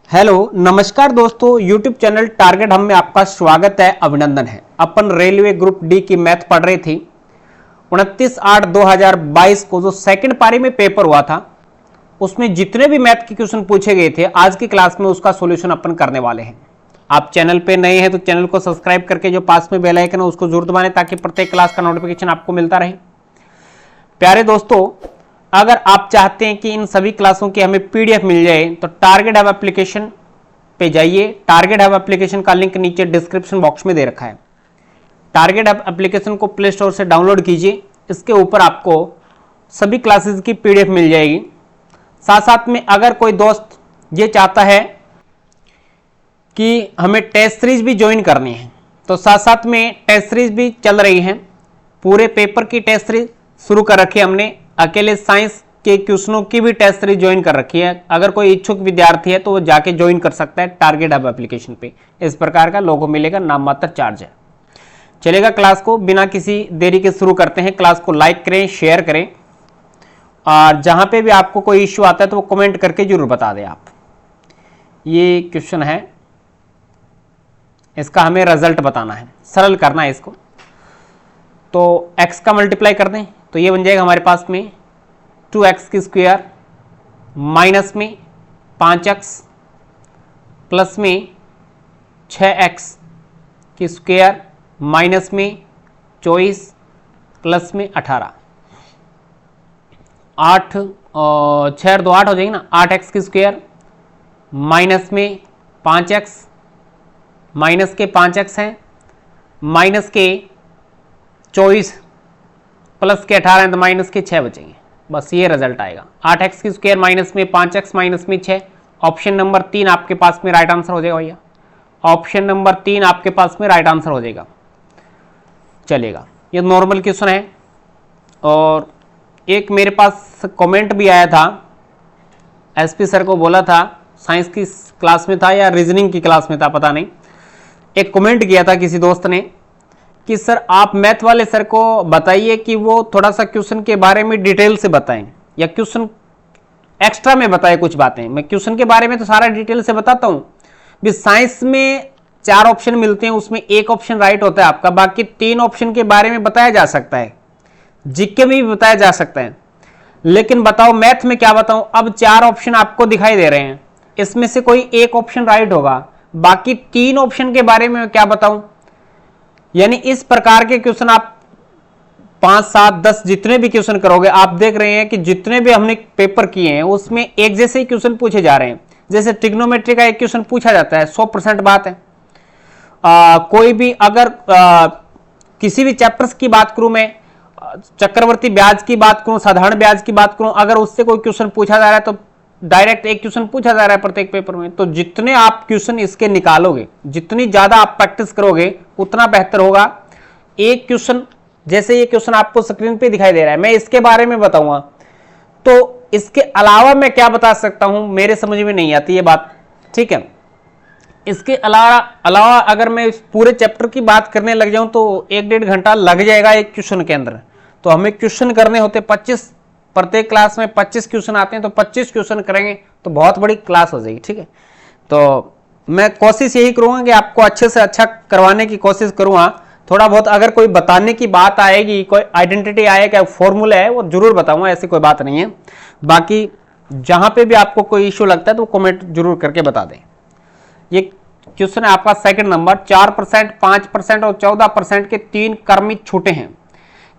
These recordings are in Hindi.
हेलो नमस्कार दोस्तों, YouTube चैनल टारगेट हम में आपका स्वागत है, अभिनंदन है। अपन रेलवे ग्रुप डी की मैथ पढ़ रही थी। 29/8/2022 को जो सेकंड पारी में पेपर हुआ था उसमें जितने भी मैथ के क्वेश्चन पूछे गए थे आज की क्लास में उसका सॉल्यूशन अपन करने वाले हैं। आप चैनल पे नए हैं तो चैनल को सब्सक्राइब करके जो पास में बेल आइकन है उसको जरूर दबाएं ताकि प्रत्येक क्लास का नोटिफिकेशन आपको मिलता रहे। प्यारे दोस्तों, अगर आप चाहते हैं कि इन सभी क्लासों की हमें पीडीएफ मिल जाए तो टारगेट हब एप्लीकेशन पे जाइए। टारगेट हब एप्लीकेशन का लिंक नीचे डिस्क्रिप्शन बॉक्स में दे रखा है। टारगेट हब एप्लीकेशन को प्ले स्टोर से डाउनलोड कीजिए। इसके ऊपर आपको सभी क्लासेस की पीडीएफ मिल जाएगी। साथ साथ में अगर कोई दोस्त ये चाहता है कि हमें टेस्ट सीरीज भी ज्वाइन करनी है तो साथ साथ में टेस्ट सीरीज भी चल रही है। पूरे पेपर की टेस्ट सीरीज शुरू कर रखी है हमने। अकेले साइंस के क्वेश्चनों की भी टेस्ट सीरीज ज्वाइन कर रखी है। अगर कोई इच्छुक विद्यार्थी है तो वो जाके ज्वाइन कर सकता है टारगेट हब एप्लीकेशन पे। इस प्रकार का लोगो मिलेगा, नाम मात्र चार्ज है। चलेगा, क्लास को बिना किसी देरी के शुरू करते हैं। क्लास को लाइक करें, शेयर करें और जहां पे भी आपको कोई इश्यू आता है तो वो कमेंट करके जरूर बता दें आप। ये क्वेश्चन है, इसका हमें रिजल्ट बताना है, सरल करना है इसको। तो x का मल्टीप्लाई कर दें तो ये बन जाएगा हमारे पास में 2x की स्क्वायर माइनस में 5x प्लस में 6x की स्क्वायर माइनस में 24 प्लस में 18। 8 और 6 और 2 8 हो जाएगी ना। 8x की स्क्वायर माइनस में 5x माइनस के 5x हैं माइनस के 24 प्लस के 18 हैं तो माइनस के 6 बचेंगे। बस ये रिजल्ट आएगा। 8x की स्क्वायर माइनस में 5x माइनस में 6। ऑप्शन नंबर 3 आपके पास में राइट आंसर हो जाएगा भैया। ऑप्शन नंबर 3 आपके पास में राइट आंसर हो जाएगा। चलेगा, ये नॉर्मल क्वेश्चन है। और एक मेरे पास कमेंट भी आया था, एसपी सर को बोला था, साइंस की क्लास में था या रीजनिंग की क्लास में था पता नहीं। एक कमेंट किया था किसी दोस्त ने कि सर आप मैथ वाले सर को बताइए कि वो थोड़ा सा क्वेश्चन के बारे में डिटेल से बताएं या क्वेश्चन एक्स्ट्रा में बताएं कुछ बातें। मैं क्वेश्चन के बारे में तो सारा डिटेल से बताता हूं। भी साइंस में 4 ऑप्शन मिलते हैं, उसमें एक ऑप्शन राइट होता है आपका, बाकी 3 ऑप्शन के बारे में बताया जा सकता है, जीके में भी बताया जा सकता है। लेकिन बताओ मैथ में क्या बताऊं। अब 4 ऑप्शन आपको दिखाई दे रहे हैं, इसमें से कोई एक ऑप्शन राइट होगा, बाकी 3 ऑप्शन के बारे में क्या बताऊं। यानी इस प्रकार के क्वेश्चन आप 5 7 10 जितने भी क्वेश्चन करोगे, आप देख रहे हैं कि जितने भी हमने पेपर किए हैं उसमें एक जैसे ही क्वेश्चन पूछे जा रहे हैं। जैसे ट्रिग्नोमेट्री का एक क्वेश्चन पूछा जाता है, 100% बात है। कोई भी अगर किसी भी चैप्टर्स की बात करूं, मैं चक्रवर्ती ब्याज की बात करूं, साधारण ब्याज की बात करूं, अगर उससे कोई क्वेश्चन पूछा जा रहा है तो डायरेक्ट एक क्वेश्चन पूछा जा रहा है प्रत्येक पेपर में। तो जितने आप क्वेश्चन इसके निकालोगे, जितनी ज्यादा आप प्रैक्टिस करोगे उतना बेहतर होगा। एक क्वेश्चन, जैसे ये क्वेश्चन आपको स्क्रीन पे दिखाई दे रहा है, मैं इसके बारे में बताऊंगा तो इसके अलावा मैं क्या बता सकता हूं, मेरे समझ में नहीं आती ये बात, ठीक है। इसके अलावा अगर मैं पूरे चैप्टर की बात करने लग जाऊं तो 1-1.5 घंटा लग जाएगा एक क्वेश्चन के अंदर। तो हमें क्वेश्चन करने होते 25, प्रत्येक क्लास में 25 क्वेश्चन आते हैं, तो 25 क्वेश्चन करेंगे तो बहुत बड़ी क्लास हो जाएगी, ठीक है। तो मैं कोशिश यही करूंगा कि आपको अच्छे से अच्छा करवाने की कोशिश करूंगा। थोड़ा बहुत अगर कोई बताने की बात आएगी, कोई आइडेंटिटी आएगा, फॉर्मूला है, वो जरूर बताऊंगा, ऐसी कोई बात नहीं है। बाकी जहां पे भी आपको कोई इश्यू लगता है तो कमेंट जरूर करके बता दें। ये क्वेश्चन है आपका सेकंड नंबर। 4%, 5% और 14% के 3 क्रमिक छूटे हैं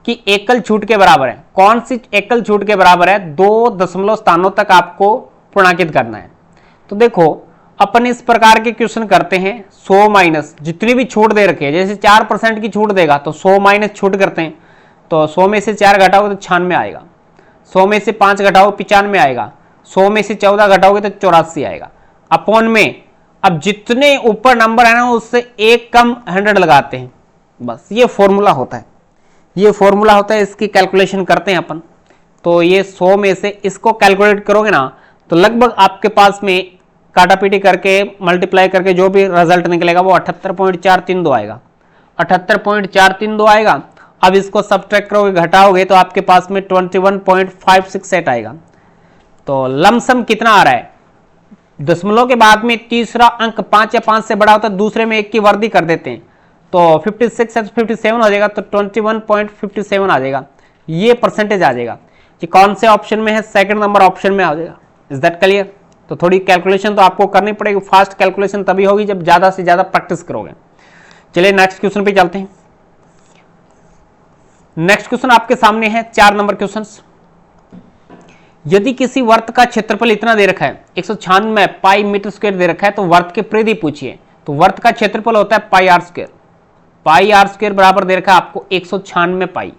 कि एकल छूट के बराबर है। कौन सी एकल छूट के बराबर है? 2 दशमलव स्थानों तक आपको पूर्णांकित करना है। तो देखो अपन इस प्रकार के क्वेश्चन करते हैं। 100 माइनस जितनी भी छूट दे रखी है, जैसे 4% की छूट देगा तो 100 माइनस छूट करते हैं, तो 100 में से 4 घटाओगे तो 96 आएगा। 100 में से 5 घटाओ 95 आएगा। 100 में से 14 घटाओगे तो 84 आएगा। अपॉन में अब जितने ऊपर नंबर है ना उससे एक कम 100 लगाते हैं। बस ये फॉर्मूला होता है, ये फॉर्मूला होता है, इसकी कैलकुलेशन करते हैं अपन। तो ये 100 में से इसको कैलकुलेट करोगे ना तो लगभग आपके पास में काटापीटी करके मल्टीप्लाई करके जो भी रिजल्ट निकलेगा वो 78.432 आएगा। 78.432 आएगा। अब इसको सब्ट्रैक्ट करोगे, घटाओगे तो आपके पास में 21.568 आएगा। तो लमसम कितना आ रहा है? दशमलव के बाद में तीसरा अंक 5 या 5 से बड़ा होता है, दूसरे में 1 की वर्दी कर देते हैं, तो 56 या 57 हो जाएगा, तो 21.57 आ जाएगा, ये परसेंटेज आ जाएगा। कि कौन से ऑप्शन में है, सेकंड नंबर ऑप्शन में आ जाएगा। Is that clear? तो थोड़ी कैलकुलेशन तो आपको करनी पड़ेगी, फास्ट कैलकुलेशन तभी होगी जब ज्यादा से ज्यादा प्रैक्टिस करोगे। चलिए नेक्स्ट क्वेश्चन पे चलते हैं। नेक्स्ट क्वेश्चन आपके सामने है 4 नंबर क्वेश्चन। यदि किसी वर्त का क्षेत्रफल इतना दे रखा है 196 पाई मीटर स्क्वायर दे रखा है, तो वर्त के परिधि पूछिए। तो वर्त का क्षेत्रफल होता है pi r square, pi r square बराबर दे रखा है आपको 196 पाई।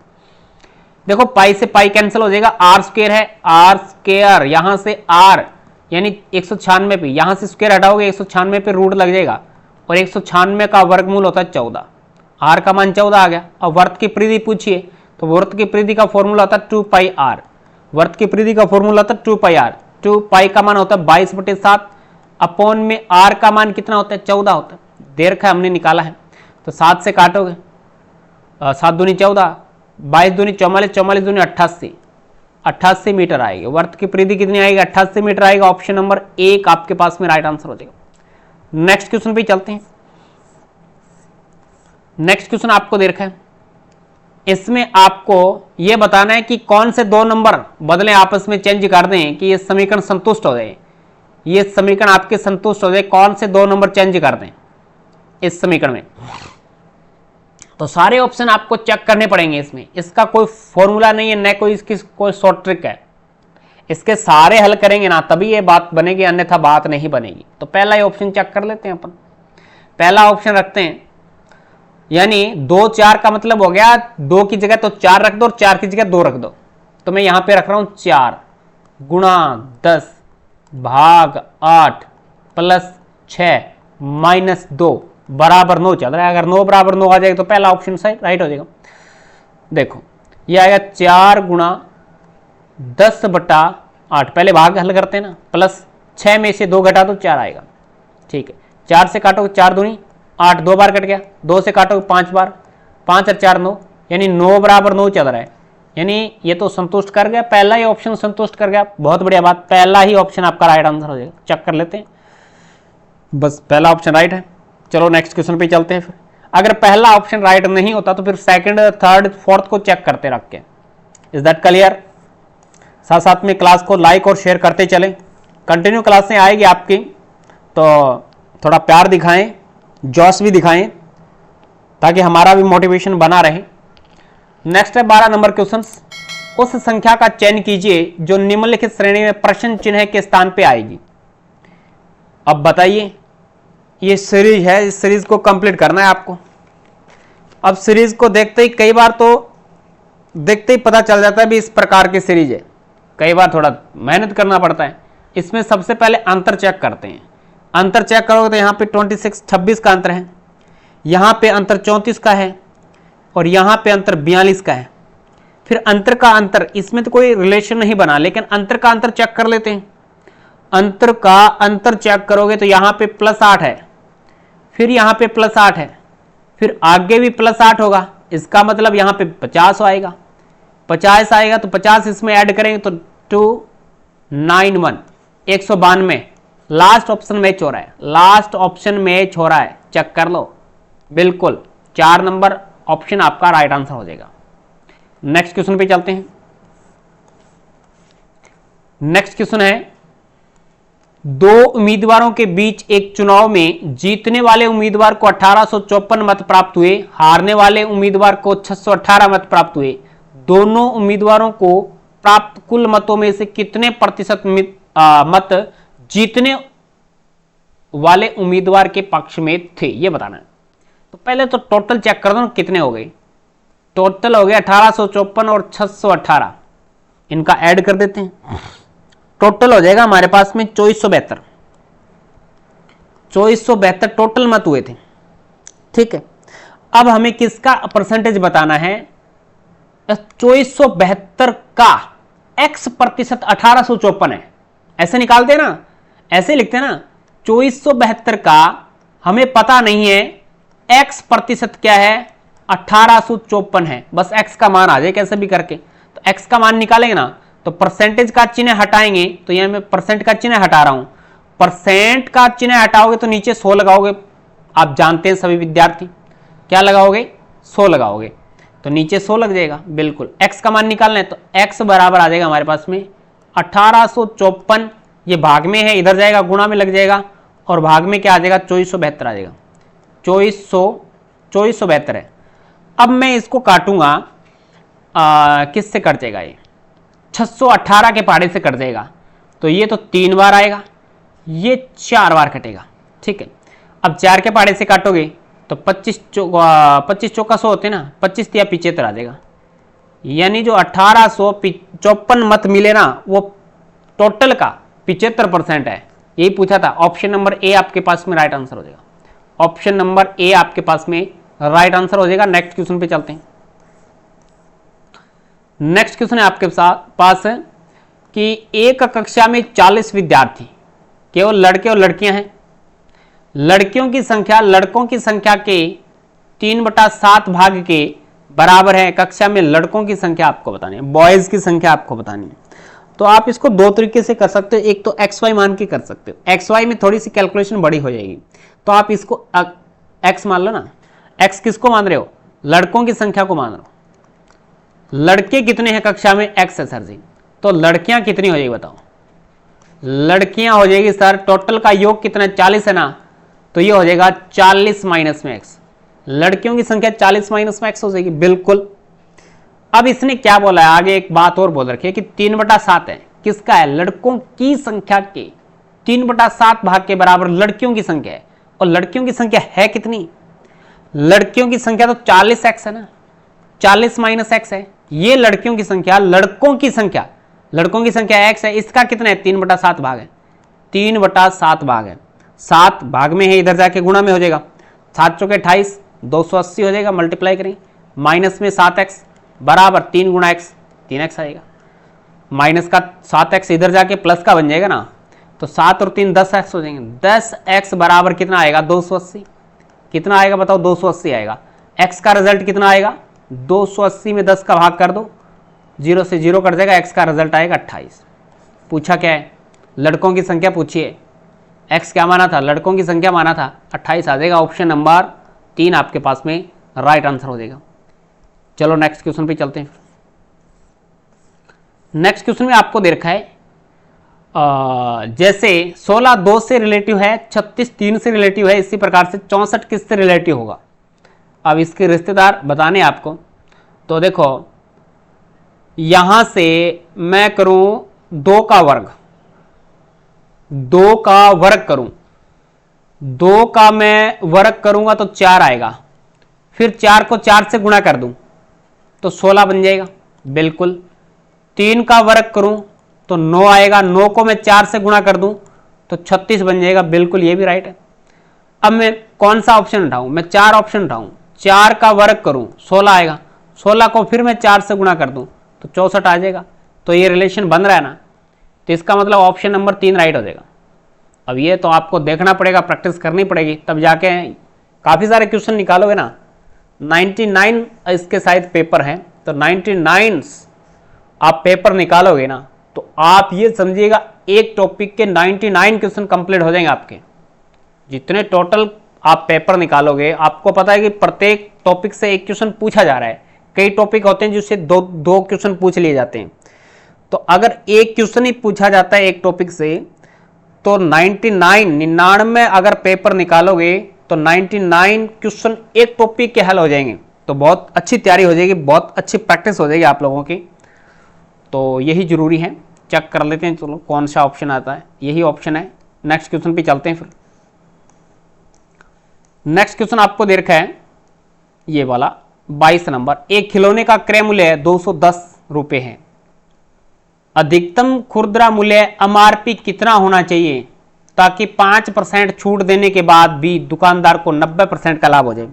देखो पाई से पाई कैंसिल हो जाएगा, आर स्क्वायर है, आर स्क्वायर यहां से आर यानी 196 पे, यहां से स्क्वायर हटाओगे 196 पे रूट लग जाएगा, और 196 का वर्गमूल होता है 14, आर का मान 14 आ गया। अब वर्त की परिधि पूछिए, तो वर्त की परिधि का फॉर्मूला होता है 2 पाई आर, वर्त की परिधि का फॉर्मूला होता है 2 पाई आर। 2 पाई का मान होता है 22/7, अपॉन में आर का मान कितना होता है 14 होता है, दे रखा है हमने निकाला है। तो 7 से काटोगे, 7 दूनी 14, 22 दूनी 44, 44 दूनी 88, 88 मीटर आएगी। वर्त की परिधि कितनी आएगी, 88 मीटर आएगा। ऑप्शन नंबर 1 आपके पास में राइट आंसर हो जाएगा। नेक्स्ट क्वेश्चन पे चलते हैं। नेक्स्ट क्वेश्चन आपको दे रखा है, इसमें आपको यह बताना है कि कौन से 2 नंबर बदले आपस में चेंज कर दें कि ये समीकरण संतुष्ट हो जाए, ये समीकरण आपके संतुष्ट हो जाए, कौन से 2 नंबर चेंज कर दें इस समीकरण में। तो सारे ऑप्शन आपको चेक करने पड़ेंगे इसमें, इसका कोई फॉर्मूला नहीं है, न कोई इसकी कोई शॉर्ट ट्रिक है, इसके सारे हल करेंगे ना तभी ये बात बनेगी, अन्यथा बात नहीं बनेगी। तो पहला ही ऑप्शन चेक कर लेते हैं अपन। पहला ऑप्शन रखते हैं, यानी 2 4 का मतलब हो गया 2 की जगह तो 4 रख दो और 4 की जगह 2 रख दो। तो मैं यहां पे रख रहा हूं 4 गुणा 10 भाग 8 प्लस 6 माइनस 2 बराबर 9 चल रहा है। अगर 9 बराबर 9 आ जाएगा तो पहला ऑप्शन सही राइट हो जाएगा। देखो ये आएगा 4 गुणा 10/8, पहले भाग हल करते हैं ना, प्लस 6 में से 2 घटा तो 4 आएगा। ठीक है, 4 से काटो 4 दूनी 8, 2 बार कट गया, 2 से काटो 5 बार, 5 और 4 9, यानी 9 बराबर 9 चल रहा है, यानी ये तो संतुष्ट कर गया, पहला ही ऑप्शन संतुष्ट कर गया। बहुत बढ़िया बात, पहला ही ऑप्शन आपका राइट आंसर हो जाएगा। चेक कर लेते हैं, बस पहला ऑप्शन राइट है। चलो नेक्स्ट क्वेश्चन पे चलते हैं। फिर अगर पहला ऑप्शन राइट नहीं होता तो फिर सेकंड, थर्ड, फोर्थ को चेक करते रख के। Is that clear? साथ साथ में क्लास को लाइक और शेयर करते चलें, कंटिन्यू क्लासें आएगी आपकी, तो थोड़ा प्यार दिखाएं, जोश भी दिखाएं, ताकि हमारा भी मोटिवेशन बना रहे। नेक्स्ट है 12 नंबर क्वेश्चन। उस संख्या का चयन कीजिए जो निम्नलिखित श्रेणी में प्रश्न चिन्ह के स्थान पे आएगी। अब बताइए, ये सीरीज है, इस सीरीज को कंप्लीट करना है आपको। अब सीरीज को देखते ही कई बार तो देखते ही पता चल जाता है भी इस प्रकार की सीरीज है, कई बार थोड़ा मेहनत करना पड़ता है। इसमें सबसे पहले अंतर चेक करते हैं। अंतर चेक करोगे तो यहाँ पे 26 का अंतर है, यहाँ पे अंतर 34 का है, और यहाँ पे अंतर 42 का है। फिर अंतर का अंतर, इसमें तो कोई रिलेशन नहीं बना, लेकिन अंतर का अंतर चेक कर लेते हैं। अंतर का अंतर चेक करोगे तो यहाँ पे +8 है, फिर यहाँ पे +8 है, फिर आगे भी +8 होगा, इसका मतलब यहाँ पे 50 आएगा, 50 आएगा तो 50 इसमें ऐड करेंगे तो 291, 192। लास्ट ऑप्शन मैच हो रहा है, लास्ट ऑप्शन मैच हो रहा है, चेक कर लो, बिल्कुल 4 नंबर ऑप्शन आपका राइट आंसर हो जाएगा। नेक्स्ट क्वेश्चन पे चलते हैं। नेक्स्ट क्वेश्चन है, 2 उम्मीदवारों के बीच एक चुनाव में जीतने वाले उम्मीदवार को 1854 मत प्राप्त हुए, हारने वाले उम्मीदवार को 618 मत प्राप्त हुए। दोनों उम्मीदवारों को प्राप्त कुल मतों में से कितने प्रतिशत मत जीतने वाले उम्मीदवार के पक्ष में थे, यह बताना है। तो पहले तो टोटल चेक कर दो कितने हो गए। टोटल हो गया 1854 और 618, इनका ऐड कर देते हैं, टोटल हो जाएगा हमारे पास में 2472 टोटल मत हुए थे। ठीक है, अब हमें किसका परसेंटेज बताना है। 2472 का x प्रतिशत 1854 है, ऐसे निकालते हैं ना, ऐसे लिखते हैं ना। 2472 का हमें पता नहीं है, x प्रतिशत क्या है 1854 है, बस x का मान आ जाए कैसे भी करके। तो x का मान निकालेंगे ना, तो परसेंटेज का चिन्ह हटाएंगे, तो यहां मैं परसेंट का चिन्ह हटा रहा हूं। परसेंट का चिन्ह हटाओगे तो नीचे 100 लगाओगे, आप जानते हैं सभी विद्यार्थी, क्या लगाओगे 100 लगाओगे, तो नीचे 100 लग जाएगा बिल्कुल। x का मान निकालना है तो x बराबर आ जाएगा हमारे पास में 1854, ये भाग में है इधर जाएगा गुणा में लग जाएगा, और भाग में क्या आ जाएगा 2472 आ जाएगा, 2472 है। अब मैं इसको काटूंगा, किससे कट जाएगा, ये 618 के पहाड़े से कट जाएगा, तो ये तो 3 बार आएगा, ये 4 बार कटेगा, ठीक है। अब 4 के पहाड़े से काटोगे तो 25 चौका 100 होते ना, 25 या 75 आ जाएगा, यानी जो 1854 मत मिले ना वो टोटल का 75% है, यही पूछा था। ऑप्शन नंबर ए आपके पास में राइट आंसर हो जाएगा, ऑप्शन नंबर ए आपके पास में राइट आंसर हो जाएगा। नेक्स्ट क्वेश्चन पे चलते हैं। नेक्स्ट क्वेश्चन है आपके पास है कि एक कक्षा में 40 विद्यार्थी, केवल लड़के और लड़कियां हैं, लड़कियों की संख्या लड़कों की संख्या के 3/7 भाग के बराबर है। कक्षा में लड़कों की संख्या आपको बतानी है, बॉयज की संख्या आपको बतानी है। तो आप इसको दो तरीके से कर सकते हो, एक तो एक्स वाई मान के कर सकते हो, एक्स वाई में थोड़ी सी कैलकुलेशन बड़ी हो जाएगी, तो आप इसको एक्स मान लो ना। एक्स किसको मान रहे हो, लड़कों की संख्या को मान रहे हो। लड़के कितने हैं कक्षा में, एक्स है सर जी, तो लड़कियां कितनी हो जाएगी बताओ, लड़कियां हो जाएगी सर टोटल का योग कितना 40 है ना, तो ये हो जाएगा 40 माइनस में एक्स, लड़कियों की संख्या 40 माइनस में एक्स हो जाएगी बिल्कुल। अब इसने क्या बोला है आगे, एक बात और बोल रखी है कि 3/7 है, किसका है, लड़कों की संख्या के 3/7 भाग के बराबर लड़कियों की संख्या है, और लड़कियों की संख्या है कितनी, लड़कियों की संख्या तो 40x है ना, 40 माइनस एक्स है, ये लड़कियों की संख्या, लड़कों की संख्या x है, इसका कितना है 3/7 भाग है, 3/7 भाग है, 7 भाग में है इधर जाके गुणा में हो जाएगा, 7 चौके 28, 280 हो जाएगा, मल्टीप्लाई करें, माइनस में 7x बराबर 3 गुणा x, 3x आएगा, माइनस का 7x इधर जाके प्लस का बन जाएगा ना, तो 7 और 3 10x हो जाएंगे, 10x बराबर कितना आएगा 280, कितना आएगा बताओ 280 आएगा। x का रिजल्ट कितना आएगा, 280 में 10 का भाग कर दो, 0 से 0 कट जाएगा, x का रिजल्ट आएगा 28। पूछा क्या है, लड़कों की संख्या पूछिए, x क्या माना था, लड़कों की संख्या माना था, 28 आ जाएगा, ऑप्शन नंबर 3 आपके पास में राइट आंसर हो जाएगा। चलो नेक्स्ट क्वेश्चन पे चलते हैं। नेक्स्ट क्वेश्चन में आपको दे रखा है जैसे 16 2 से रिलेटिव है, 36 3 से रिलेटिव है, इसी प्रकार से 64 किससे रिलेटिव होगा। अब इसके रिश्तेदार बताने आपको, तो देखो यहां से मैं करूं 2 का वर्ग, 2 का वर्ग करूं, 2 का मैं वर्ग करूंगा तो 4 आएगा, फिर 4 को 4 से गुणा कर दूं तो 16 बन जाएगा बिल्कुल। 3 का वर्ग करूं तो 9 आएगा, 9 को मैं 4 से गुणा कर दूं तो 36 बन जाएगा बिल्कुल, ये भी राइट है। अब मैं कौन सा ऑप्शन उठाऊं, मैं 4 ऑप्शन उठाऊं, 4 का वर्ग करूं 16 आएगा, 16 को फिर मैं 4 से गुणा कर दूं तो 64 आ जाएगा, तो ये रिलेशन बन रहा है ना, तो इसका मतलब ऑप्शन नंबर 3 राइट हो जाएगा। अब ये तो आपको देखना पड़ेगा, प्रैक्टिस करनी पड़ेगी, तब जाके काफ़ी सारे क्वेश्चन निकालोगे ना। 99 इसके शायद पेपर हैं, तो 99 आप पेपर निकालोगे ना तो आप ये समझिएगा एक टॉपिक के 99 क्वेश्चन कंप्लीट हो जाएंगे आपके। जितने टोटल आप पेपर निकालोगे, आपको पता है कि प्रत्येक टॉपिक से एक क्वेश्चन पूछा जा रहा है, कई टॉपिक होते हैं जिससे दो क्वेश्चन पूछ लिए जाते हैं, तो अगर एक क्वेश्चन ही पूछा जाता है एक टॉपिक से तो 99 अगर पेपर निकालोगे तो 99 क्वेश्चन एक टॉपिक के हल हो जाएंगे, तो बहुत अच्छी तैयारी हो जाएगी, बहुत अच्छी प्रैक्टिस हो जाएगी आप लोगों की, तो यही जरूरी है। चेक कर लेते हैं चलो कौन सा ऑप्शन आता है, यही ऑप्शन है। नेक्स्ट क्वेश्चन पे चलते हैं। फिर नेक्स्ट क्वेश्चन आपको दे रखा है ये वाला 22 नंबर, एक खिलौने का क्रय मूल्य 210 रुपये है, अधिकतम खुदरा मूल्य एमआरपी कितना होना चाहिए ताकि 5% छूट देने के बाद भी दुकानदार को 90% का लाभ हो जाए,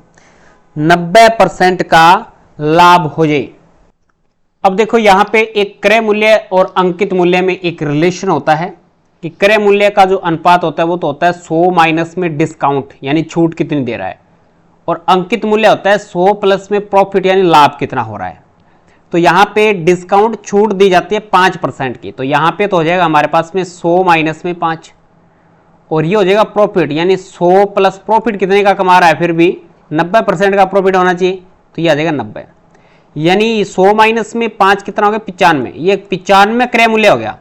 90% का लाभ हो जाए। अब देखो यहां पे एक क्रय मूल्य और अंकित मूल्य में एक रिलेशन होता है कि क्रय मूल्य का जो अनुपात होता है वो तो होता है 100 माइनस में डिस्काउंट यानी छूट कितनी दे रहा है, और अंकित मूल्य होता है 100 प्लस में प्रॉफिट यानी लाभ कितना हो रहा है। तो यहाँ पे डिस्काउंट छूट दी जाती है 5% की, तो यहाँ पे तो हो जाएगा हमारे पास में 100 माइनस में 5, और ये हो जाएगा प्रॉफिट, यानी 100 प्लस प्रॉफिट कितने का कमा रहा है, फिर भी 90% का प्रॉफिट होना चाहिए, तो ये आ जाएगा 90, यानी 100 माइनस में 5 कितना हो गया 95, ये 95 क्रय मूल्य हो गया,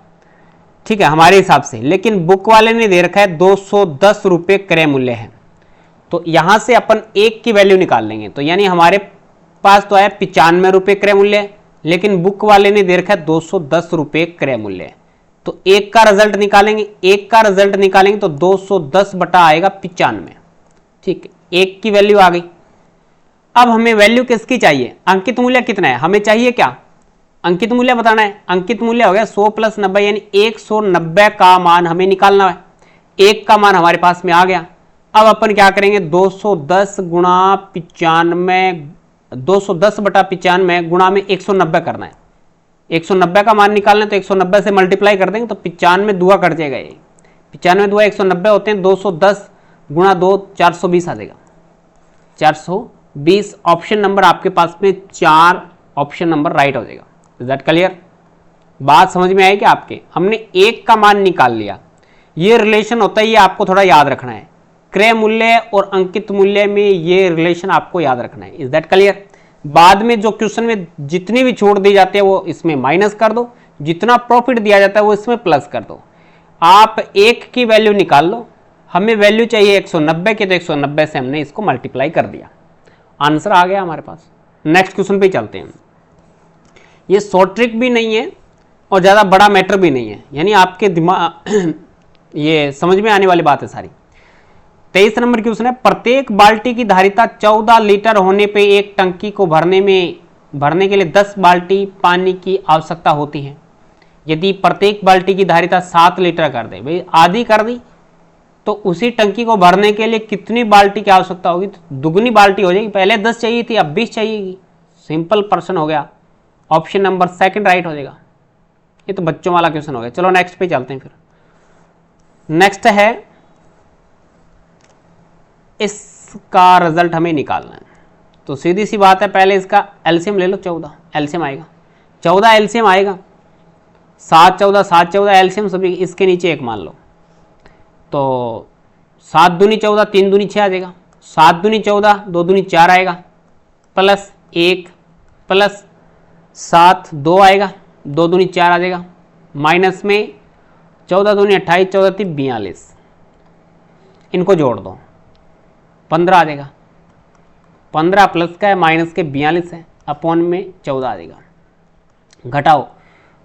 ठीक है हमारे हिसाब से। लेकिन बुक वाले ने दे रखा है 210 रुपये क्रय मूल्य है, तो यहां से अपन एक की वैल्यू निकाल लेंगे, तो यानी हमारे पास तो आया 95 रुपये क्रय मूल्य, लेकिन बुक वाले ने दे रखा है 210 रुपये क्रय मूल्य, तो एक का रिजल्ट निकालेंगे, एक का रिजल्ट निकालेंगे तो 210 बटा आएगा 95, ठीक है, एक की वैल्यू आ गई। अब हमें वैल्यू किसकी चाहिए, अंकित मूल्य कितना है, हमें चाहिए क्या, अंकित मूल्य बताना है। अंकित मूल्य हो गया 100 प्लस 90, यानी 190 का मान हमें निकालना है, एक का मान हमारे पास में आ गया। अब अपन क्या करेंगे, 210 गुणा 95, 210 बटा 95 गुणा में 190 करना है, 190 का मान निकालना है, तो 190 से मल्टीप्लाई कर देंगे तो 95 दुआ कट जाएगा, ये 95 दुआ 190 होते हैं, 210 गुणा 2 420 आ जाएगा, 420। ऑप्शन नंबर आपके पास में 4 ऑप्शन नंबर राइट हो जाएगा। इज दैट क्लियर, बात समझ में आई कि आपके, हमने एक का मान निकाल लिया, ये रिलेशन होता है, ये आपको थोड़ा याद रखना है, क्रय मूल्य और अंकित मूल्य में ये रिलेशन आपको याद रखना है। इज दैट क्लियर, बाद में जो क्वेश्चन में जितनी भी छूट दी जाती है वो इसमें माइनस कर दो, जितना प्रॉफिट दिया जाता है वो इसमें प्लस कर दो, आप एक की वैल्यू निकाल लो, हमें वैल्यू चाहिए 190 की, तो 190 से हमने इसको मल्टीप्लाई कर दिया, आंसर आ गया हमारे पास। नेक्स्ट क्वेश्चन पे चलते हैं, ये शॉर्ट ट्रिक भी नहीं है और ज़्यादा बड़ा मैटर भी नहीं है, यानी आपके दिमाग ये समझ में आने वाली बात है सारी। 23 नंबर क्वेश्चन है, प्रत्येक बाल्टी की धारिता 14 लीटर होने पे एक टंकी को भरने के लिए 10 बाल्टी पानी की आवश्यकता होती है। यदि प्रत्येक बाल्टी की धारिता 7 लीटर कर दे, भाई आधी कर दी, तो उसी टंकी को भरने के लिए कितनी बाल्टी की आवश्यकता होगी, तो दुगनी बाल्टी हो जाएगी, पहले 10 चाहिए थी अब 20 चाहिएगी, सिंपल प्रश्न हो गया, ऑप्शन नंबर सेकंड राइट हो जाएगा। ये तो बच्चों वाला क्वेश्चन हो गया। चलो नेक्स्ट पे चलते हैं फिर। नेक्स्ट है, इसका रिजल्ट हमें निकालना है, तो सीधी सी बात है, पहले इसका एलसीएम ले लो, 14 एलसीएम आएगा, 14 एलसीएम आएगा, 7 14 7 14 एलसीएम सभी, इसके नीचे एक मान लो, तो 7 दूनी 14 3 दूनी 6 आ जाएगा, 7 दूनी 14 2 दूनी 4 आएगा, प्लस 1 प्लस 7 2 आएगा, 2 दूनी 4 आ जाएगा, माइनस में 14 दूनी 28 14 3 42, इनको जोड़ दो 15 आ जाएगा, 15 प्लस का है माइनस के 42 है, अपॉन में 14 आ जाएगा, घटाओ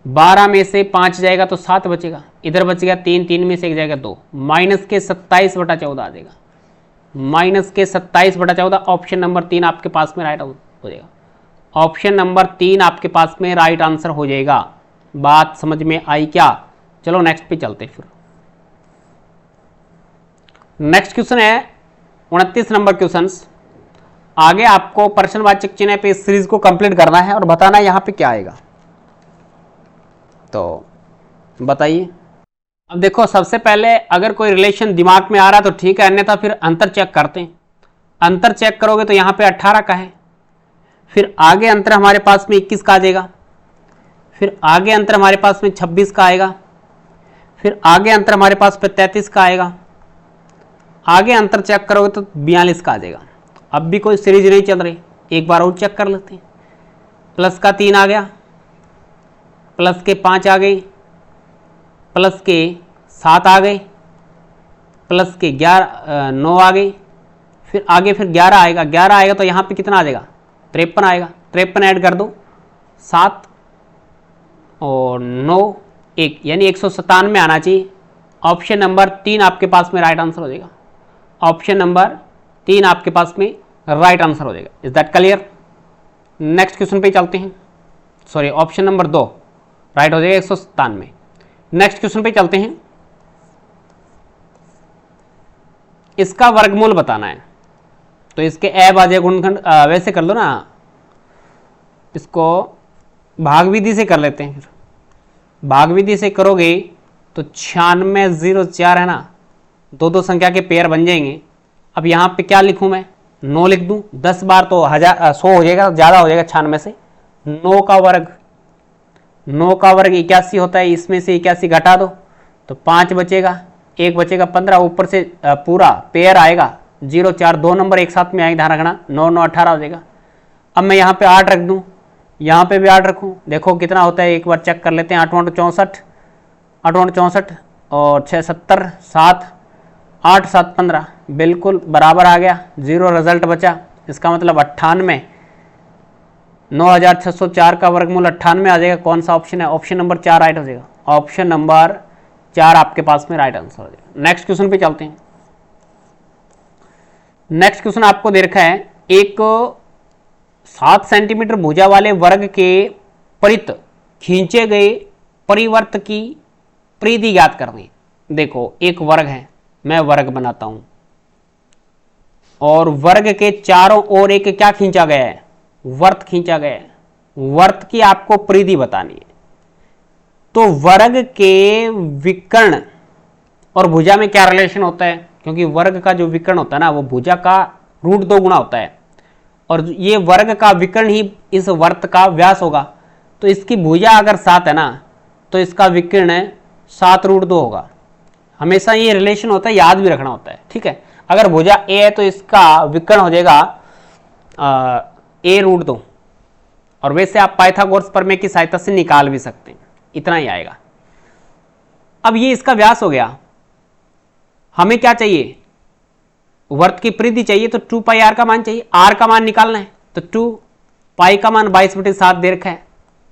12 में से 5 जाएगा तो 7 बचेगा, इधर बचेगा 3, 3 में से 1 जाएगा 2, माइनस के 27 बटा 14 आ जाएगा, माइनस के 27 बटा 14, ऑप्शन नंबर 3 आपके पास में राइट हो जाएगा, ऑप्शन नंबर 3 आपके पास में राइट आंसर हो जाएगा। बात समझ में आई क्या, चलो नेक्स्ट पे चलते फिर। नेक्स्ट क्वेश्चन है 29 नंबर क्वेश्चन, आगे आपको प्रश्नवाचक चिन्ह पे इस सीरीज को कंप्लीट करना है और बताना है यहां पे क्या आएगा, तो बताइए। अब देखो, सबसे पहले अगर कोई रिलेशन दिमाग में आ रहा है तो ठीक है, अन्यथा फिर अंतर चेक करते हैं। अंतर चेक करोगे तो यहाँ पे 18 का है, फिर आगे अंतर हमारे पास में 21 का आ जाएगा, फिर आगे अंतर हमारे पास में 26 का आएगा, फिर आगे अंतर हमारे पास में 33 का आएगा, आगे अंतर चेक करोगे तो 42 का आ जाएगा। अब भी कोई सीरीज नहीं चल रही, एक बार और चेक कर लेते हैं। प्लस का 3 आ गया, प्लस के 5 आ गई, प्लस के 7 आ गए, प्लस के 9 आ गई, फिर आगे फिर 11 आएगा, 11 आएगा तो यहाँ पे कितना आ जाएगा 53 आएगा, 53 ऐड कर दो, 7 और 9 1, यानी 197 आना चाहिए। ऑप्शन नंबर 3 आपके पास में राइट आंसर हो जाएगा, ऑप्शन नंबर 3 आपके पास में राइट आंसर हो जाएगा। Is that clear, next question पे चलते हैं। सॉरी, ऑप्शन नंबर 2 राइट हो जाएगा 197। नेक्स्ट क्वेश्चन पे चलते हैं, इसका वर्गमूल बताना है, तो इसके अभाज्य गुणनखंड वैसे कर लो ना, इसको भाग विधि से कर लेते हैं। फिर भाग विधि से करोगे तो 9604 है ना, दो संख्या के पेयर बन जाएंगे। अब यहाँ पे क्या लिखूं मैं, 9 लिख दूं, 10 बार तो 100 हो जाएगा, ज़्यादा हो जाएगा 96 से। 9 का वर्ग 81 होता है, इसमें से 81 घटा दो तो 5 बचेगा, 1 बचेगा 15, ऊपर से पूरा पेयर आएगा 0 4, 2 नंबर एक साथ में आएंगे, ध्यान रखना, 9 9 18 हो जाएगा। अब मैं यहाँ पे 8 रख दूँ, यहाँ पे भी 8 रखूँ, देखो कितना होता है, एक बार चेक कर लेते हैं। 8 64, 8 64 और 6 70, 7 8 7 15, बिल्कुल बराबर आ गया, 0 रिजल्ट बचा। इसका मतलब 98, 9604 का वर्गमूल 98 आ जाएगा। कौन सा ऑप्शन है? ऑप्शन नंबर 4 राइट हो जाएगा। ऑप्शन नंबर 4 आपके पास में राइट आंसर हो जाएगा। नेक्स्ट क्वेश्चन पे चलते हैं। नेक्स्ट क्वेश्चन आपको दे रखा है, एक 7 सेंटीमीटर भुजा वाले वर्ग के परित खींचे गए परिवर्त की परिधि ज्ञात करनी। देखो एक वर्ग है, मैं वर्ग बनाता हूं और वर्ग के चारों ओर एक क्या खींचा गया है? वर्त खींचा गया है। वर्त की आपको परिधि बतानी है। तो वर्ग के विकर्ण और भुजा में क्या रिलेशन होता है? क्योंकि वर्ग का जो विकर्ण होता है ना, वो भुजा का √2 गुना होता है और ये वर्ग का विकर्ण ही इस वर्त का व्यास होगा। तो इसकी भुजा अगर 7 है ना, तो इसका विकर्ण 7 √2 होगा। हमेशा ये रिलेशन होता है, याद भी रखना होता है, ठीक है। अगर भुजा a है तो इसका विकर्ण हो जाएगा a √2, और वैसे आप पाइथागोरस प्रमेय की सहायता से निकाल भी सकते हैं, इतना ही आएगा। अब ये इसका व्यास हो गया। हमें क्या चाहिए? वर्त की परिधि चाहिए, तो 2 पाई r का मान चाहिए। r का मान निकालना है, तो 2 पाई का मान 22/7 दे रखा है।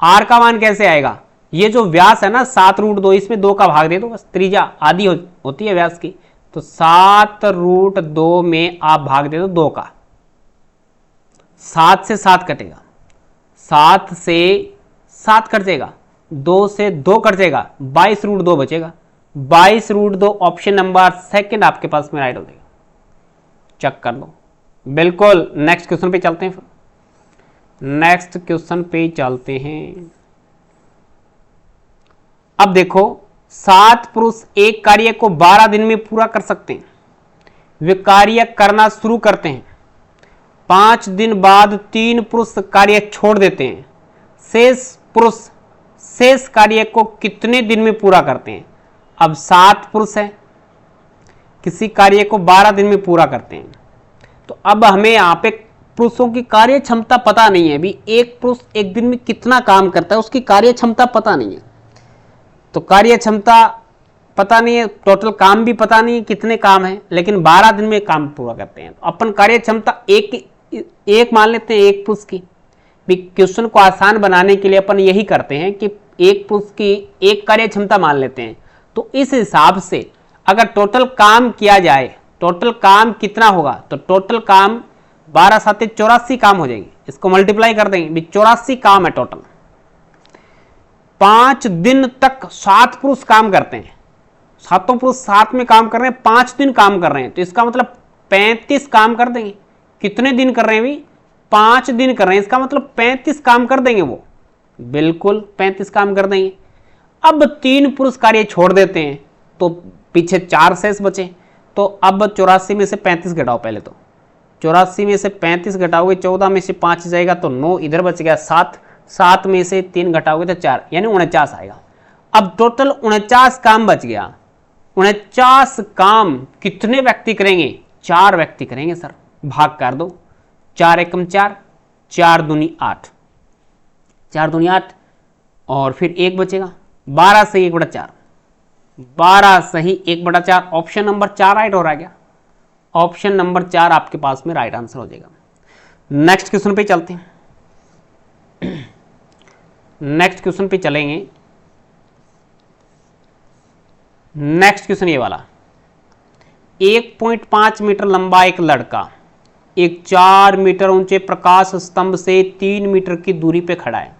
r का मान कैसे आएगा? ये जो व्यास है ना 7 √2, इसमें 2 का भाग दे दो, बस त्रिज्या आधी होती है व्यास की। तो 7 √2 में आप भाग दे दो 2 का। 7 से 7 कटेगा, 7 से 7 कट जाएगा, 2 से 2 कट जाएगा, 22 √2 बचेगा। 22 √2 ऑप्शन नंबर 2 आपके पास में राइट हो जाएगा। चेक कर लो, बिल्कुल। नेक्स्ट क्वेश्चन पे चलते हैं। नेक्स्ट क्वेश्चन पे चलते हैं। अब देखो, 7 पुरुष एक कार्य को 12 दिन में पूरा कर सकते हैं। वे कार्य करना शुरू करते हैं, 5 दिन बाद 3 पुरुष कार्य छोड़ देते हैं। शेष पुरुष शेष कार्य को कितने दिन में पूरा करते हैं? अब 7 पुरुष है, किसी कार्य को 12 दिन में पूरा करते हैं। तो अब हमें यहाँ पे पुरुषों की कार्य क्षमता पता नहीं है। अभी एक पुरुष एक दिन में कितना काम करता है, उसकी कार्य क्षमता पता नहीं है। तो कार्य क्षमता पता नहीं है, टोटल काम भी पता नहीं है कितने काम है, लेकिन 12 दिन में काम पूरा करते हैं। तो अपन कार्य क्षमता एक मान लेते हैं, एक पुरुष की। क्वेश्चन को आसान बनाने के लिए अपन यही करते हैं कि एक पुरुष की एक कार्य क्षमता मान लेते हैं। तो इस हिसाब से अगर टोटल काम किया जाए, टोटल काम कितना होगा? तो टोटल काम 12 7 84 काम हो जाएंगे। इसको मल्टीप्लाई कर देंगे, 84 काम है टोटल। 5 दिन तक 7 पुरुष काम करते हैं, 7 पुरुष साथ में काम कर रहे हैं, 5 दिन काम कर रहे हैं। तो इसका मतलब 35 काम कर देंगे। कितने दिन कर रहे हैं? भी 5 दिन कर रहे हैं, इसका मतलब 35 काम कर देंगे वो, बिल्कुल 35 काम कर देंगे। अब 3 पुरुष कार्य छोड़ देते हैं, तो पीछे 4 शेष बचे। तो अब 84 में से 35 घटाओ। पहले तो 84 में से 35 घटाओगे, 14 में से 5 जाएगा तो 9 इधर बच गया, 7 में से 3 घटाओगे तो 4, यानी 49 आएगा। अब टोटल 49 काम बच गया। 49 काम कितने व्यक्ति करेंगे? 4 व्यक्ति करेंगे सर। भाग कर दो, 4 एकम 4, 4 दूनी 8, 4 दूनी 8 और फिर 1 बचेगा। 12 से 1/4, 12 सही 1/4। ऑप्शन नंबर 4 राइट हो रहा गया। ऑप्शन नंबर 4 आपके पास में राइट आंसर हो जाएगा। नेक्स्ट क्वेश्चन पे चलते हैं। नेक्स्ट क्वेश्चन पे चलेंगे। नेक्स्ट क्वेश्चन ये वाला, 1.5 मीटर लंबा एक लड़का एक 4 मीटर ऊंचे प्रकाश स्तंभ से 3 मीटर की दूरी पे खड़ा है।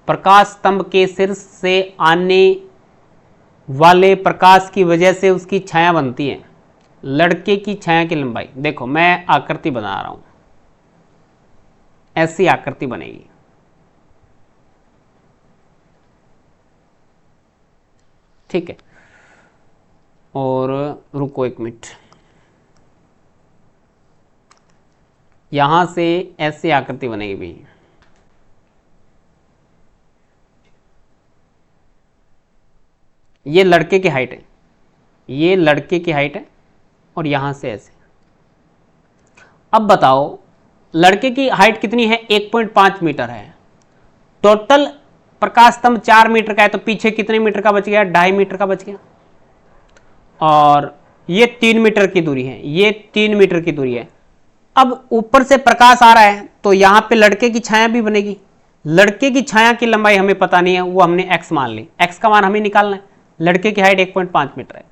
प्रकाश स्तंभ के शीर्ष से आने वाले प्रकाश की वजह से उसकी छाया बनती है। लड़के की छाया की लंबाई, देखो मैं आकृति बना रहा हूं, ऐसी आकृति बनेगी। ठीक है, और रुको 1 मिनट, यहां से ऐसी आकृति बनेगी भी। ये लड़के की हाइट है, ये लड़के की हाइट है और यहां से ऐसे। अब बताओ लड़के की हाइट कितनी है, 1.5 मीटर है। टोटल प्रकाश स्तंभ 4 मीटर का है, तो पीछे कितने मीटर का बच गया, 2.5 मीटर का बच गया। और ये 3 मीटर की दूरी है, ये 3 मीटर की दूरी है। अब ऊपर से प्रकाश आ रहा है तो यहां पे लड़के की छाया भी बनेगी। लड़के की छाया की लंबाई हमें पता नहीं है, वो हमने x मान ली, x का मान हमें निकालना है। लड़के की हाइट 1.5 मीटर है।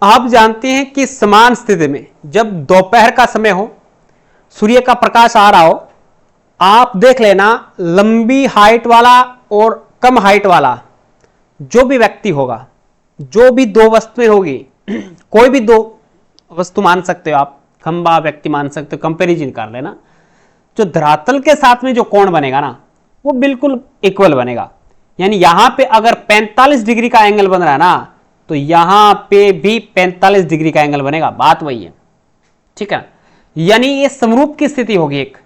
आप जानते हैं कि समान स्थिति में जब दोपहर का समय हो, सूर्य का प्रकाश आ रहा हो, आप देख लेना लंबी हाइट वाला और कम हाइट वाला जो भी व्यक्ति होगा, जो भी दो वस्तुएं होगी, कोई भी दो वस्तु मान सकते हो आप, खंबा व्यक्ति मान सकते हो, कंपेरिजन कर लेना, जो धरातल के साथ में जो कोण बनेगा ना वो बिल्कुल इक्वल बनेगा। यानी यहां पे अगर 45 डिग्री का एंगल बन रहा है ना, तो यहां पे भी 45 डिग्री का एंगल बनेगा। बात वही है, ठीक है। यानी ये समरूप की स्थिति होगी, एक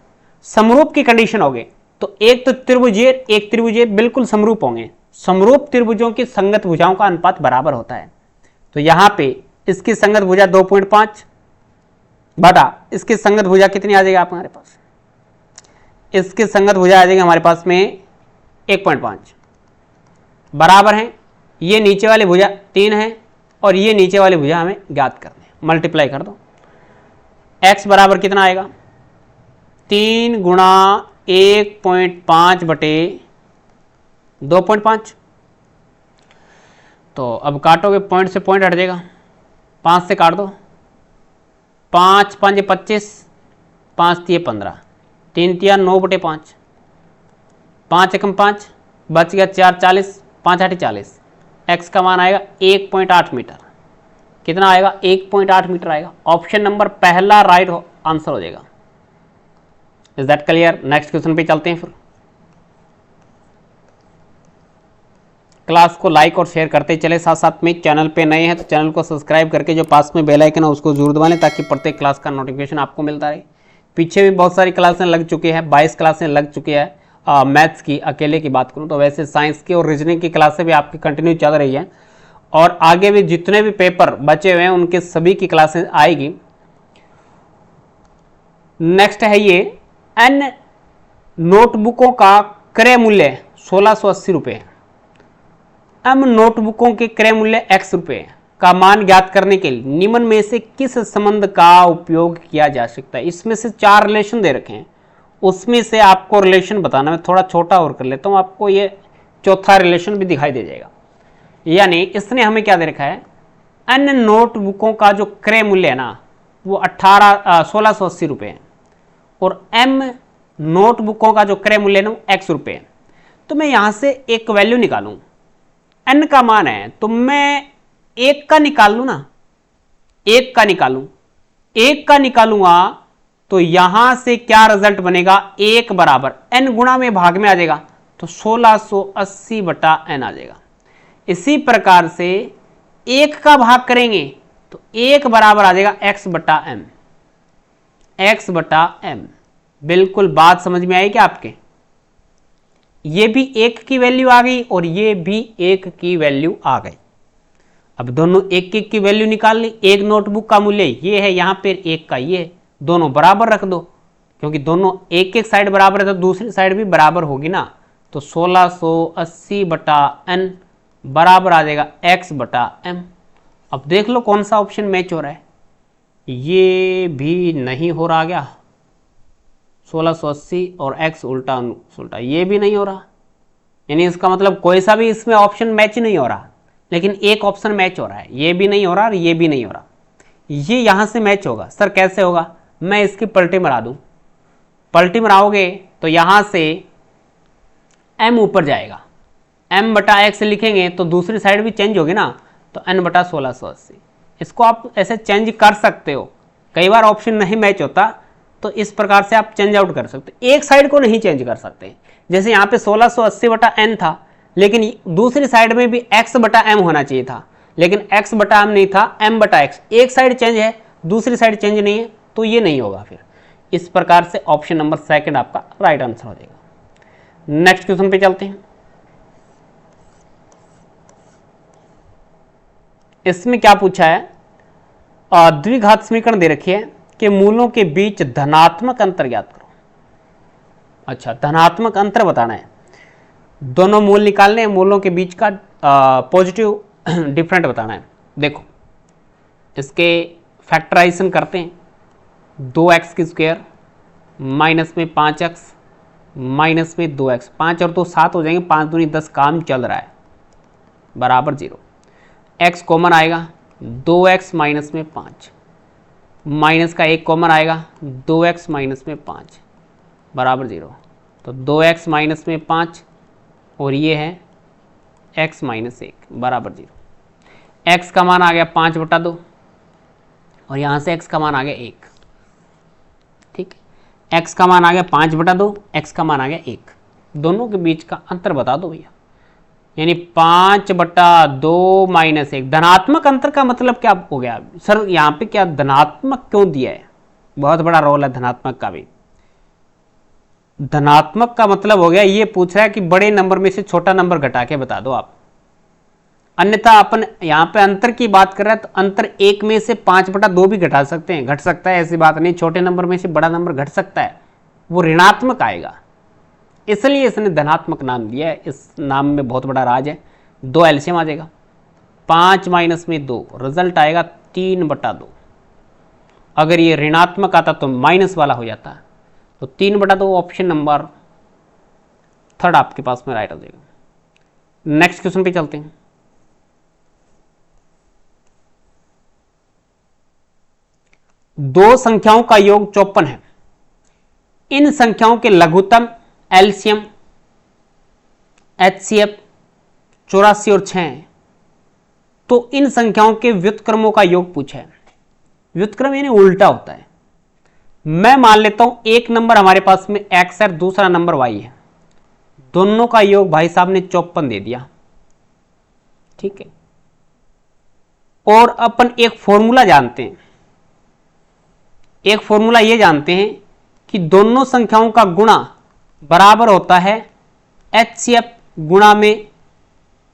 समरूप की कंडीशन होगी। तो एक तो त्रिभुजीय, एक त्रिभुजीय बिल्कुल समरूप होंगे। समरूप त्रिभुजों की संगत भुजाओं का अनुपात बराबर होता है। तो यहां पे इसकी संगत भुजा 2.5 बटा इसकी संगत भुजा कितनी आ जाएगी आप हमारे पास, इसकी संगत भुजा आ जाएगी हमारे पास में 1.5 बराबर है। ये नीचे वाली भुजा 3 है और ये नीचे वाली भुजा हमें ज्ञात करनी है। मल्टीप्लाई कर दो, x बराबर कितना आएगा, 3 गुणा 1.5 बटे 2.5। तो अब काटोगे, पॉइंट से पॉइंट हट जाएगा, 5 से काट दो, 5 5 25, 5 3 15, 3 3 9 बटे 5, 5 एकम 5 बच गया 4 40, 5 8 40। x का मान आएगा 1.8 मीटर। कितना आएगा, 1.8 मीटर आएगा। ऑप्शन नंबर पहला राइट आंसर हो जाएगा। Is that clear? Next question पे चलते हैं फिर। क्लास को लाइक और शेयर करते चले, साथ साथ में चैनल पे नए हैं तो चैनल को सब्सक्राइब करके जो पास में बेल आइकन है उसको जरूर दबा लें, ताकि प्रत्येक क्लास का नोटिफिकेशन आपको मिलता रहे। पीछे भी बहुत सारी क्लासें लग चुकी है, 22 क्लासें लग चुकी है। मैथ्स की अकेले की बात करूं तो वैसे साइंस की और रीजनिंग की क्लासें भी आपकी कंटिन्यू चल रही है, और आगे भी जितने भी पेपर बचे हुए हैं उनके सभी की क्लासें आएगी। नेक्स्ट है ये, एन नोटबुकों का क्रय मूल्य 1680 रुपये है। एम नोटबुकों के क्रय मूल्य x रुपये का मान ज्ञात करने के लिए निम्न में से किस संबंध का उपयोग किया जा सकता है। इसमें से 4 रिलेशन दे रखे हैं, उसमें से आपको रिलेशन बताना। मैं थोड़ा छोटा और कर लेता हूं, आपको ये चौथा रिलेशन भी दिखाई दे जाएगा। यानी इसने हमें क्या दे रखा है, एन नोटबुकों का जो क्रय मूल्य है ना वो 1680 रुपये है, और एम नोटबुकों का जो क्रय मूल्य है ना वो x रुपये है। तो मैं यहां से एक वैल्यू निकालूं, n का मान है तो मैं 1 का निकाल लूं ना, 1 का निकालूं, 1 का निकालूंगा तो यहां से क्या रिजल्ट बनेगा, 1 बराबर n गुणा में भाग में आ जाएगा तो 1680 बटा n आ जाएगा। इसी प्रकार से 1 का भाग करेंगे तो 1 बराबर आ जाएगा x बटा m, x बटा m। बिल्कुल बात समझ में आई क्या आपके? ये भी 1 की वैल्यू आ गई और ये भी 1 की वैल्यू आ गई। अब दोनों 1 की वैल्यू निकाल ली। एक नोटबुक का मूल्य ये है, यहां पर 1 का ये, दोनों बराबर रख दो, क्योंकि दोनों एक साइड बराबर है तो दूसरी साइड भी बराबर होगी ना। तो 1680 बटा n बराबर आ जाएगा x बटा m। अब देख लो कौन सा ऑप्शन मैच हो रहा है। ये भी नहीं हो रहा क्या, 1680 और x उल्टा उल्टा, ये भी नहीं हो रहा। यानी इसका मतलब कोई सा भी इसमें ऑप्शन मैच नहीं हो रहा, लेकिन एक ऑप्शन मैच हो रहा है। ये भी नहीं हो रहा और ये भी नहीं हो रहा। ये यहां से मैच होगा। सर कैसे होगा? मैं इसकी पलटी मरा दूं। पलटी मराओगे तो यहां से m ऊपर जाएगा, m बटा x लिखेंगे तो दूसरी साइड भी चेंज होगी ना, तो n बटा 1680। इसको आप ऐसे चेंज कर सकते हो। कई बार ऑप्शन नहीं मैच होता तो इस प्रकार से आप चेंज आउट कर सकते। एक साइड को नहीं चेंज कर सकते। जैसे यहाँ पे 1680 बटा n था, लेकिन दूसरी साइड में भी x बटा m होना चाहिए था, लेकिन x बटा m नहीं था, m बटा x। एक साइड चेंज है, दूसरी साइड चेंज नहीं है, तो ये नहीं होगा। फिर इस प्रकार से ऑप्शन नंबर 2 आपका राइट आंसर हो जाएगा। नेक्स्ट क्वेश्चन पे चलते हैं। इसमें क्या पूछा है, द्विघात समीकरण दे रखी है कि मूलों के बीच धनात्मक अंतर ज्ञात करो। अच्छा, धनात्मक अंतर बताना है, दोनों मूल निकालने हैं, मूलों के बीच का पॉजिटिव डिफरेंट बताना है। देखो इसके फैक्टराइजेशन करते हैं, 2x की स्क्वायर माइनस में 5x माइनस में 2x, 5 और 2 7 हो जाएंगे, 5 दूनी 10, काम चल रहा है, बराबर 0। x कॉमन आएगा, 2x माइनस में 5, माइनस का 1 कॉमन आएगा, 2x माइनस में 5 बराबर 0। तो 2x माइनस में 5 और ये है x माइनस 1 बराबर 0। x का मान आ गया 5/2 और यहाँ से x का मान आ गया 1। ठीक है, x का मान आ गया 5/2, x का मान आ गया 1। दोनों के बीच का अंतर बता दो भैया, यानी 5/2 माइनस 1। धनात्मक अंतर का मतलब क्या हो गया सर, यहाँ पे क्या धनात्मक क्यों दिया है, बहुत बड़ा रोल है धनात्मक का भी। धनात्मक का मतलब हो गया, ये पूछ रहा है कि बड़े नंबर में से छोटा नंबर घटा के बता दो आप, अन्यथा अपन यहाँ पे अंतर की बात कर रहे हैं तो अंतर 1 में से 5/2 भी घटा सकते हैं, घट सकता है, ऐसी बात नहीं। छोटे नंबर में से बड़ा नंबर घट सकता है, वो ऋणात्मक आएगा, इसलिए इसने धनात्मक नाम दिया है। इस नाम में बहुत बड़ा राज है। 2 एलसीएम आ जाएगा, 5 माइनस में 2, रिजल्ट आएगा 3/2। अगर ये ऋणात्मक आता तो माइनस वाला हो जाता, तो 3/2 ऑप्शन नंबर 3 आपके पास में राइट हो जाएगा। नेक्स्ट क्वेश्चन पे चलते हैं। दो संख्याओं का योग 54 है, इन संख्याओं के लघुत्तम एलसीएम एचसीएफ 84 और 6 है, तो इन संख्याओं के व्युत्क्रमों का योग पूछा है। व्युत्क्रम यानी उल्टा होता है। मैं मान लेता हूं एक नंबर हमारे पास में x है, दूसरा नंबर y है, दोनों का योग भाई साहब ने 54 दे दिया। ठीक है, और अपन एक फॉर्मूला जानते हैं, एक फॉर्मूला ये जानते हैं कि दोनों संख्याओं का गुणा बराबर होता है एचसीएफ गुणा में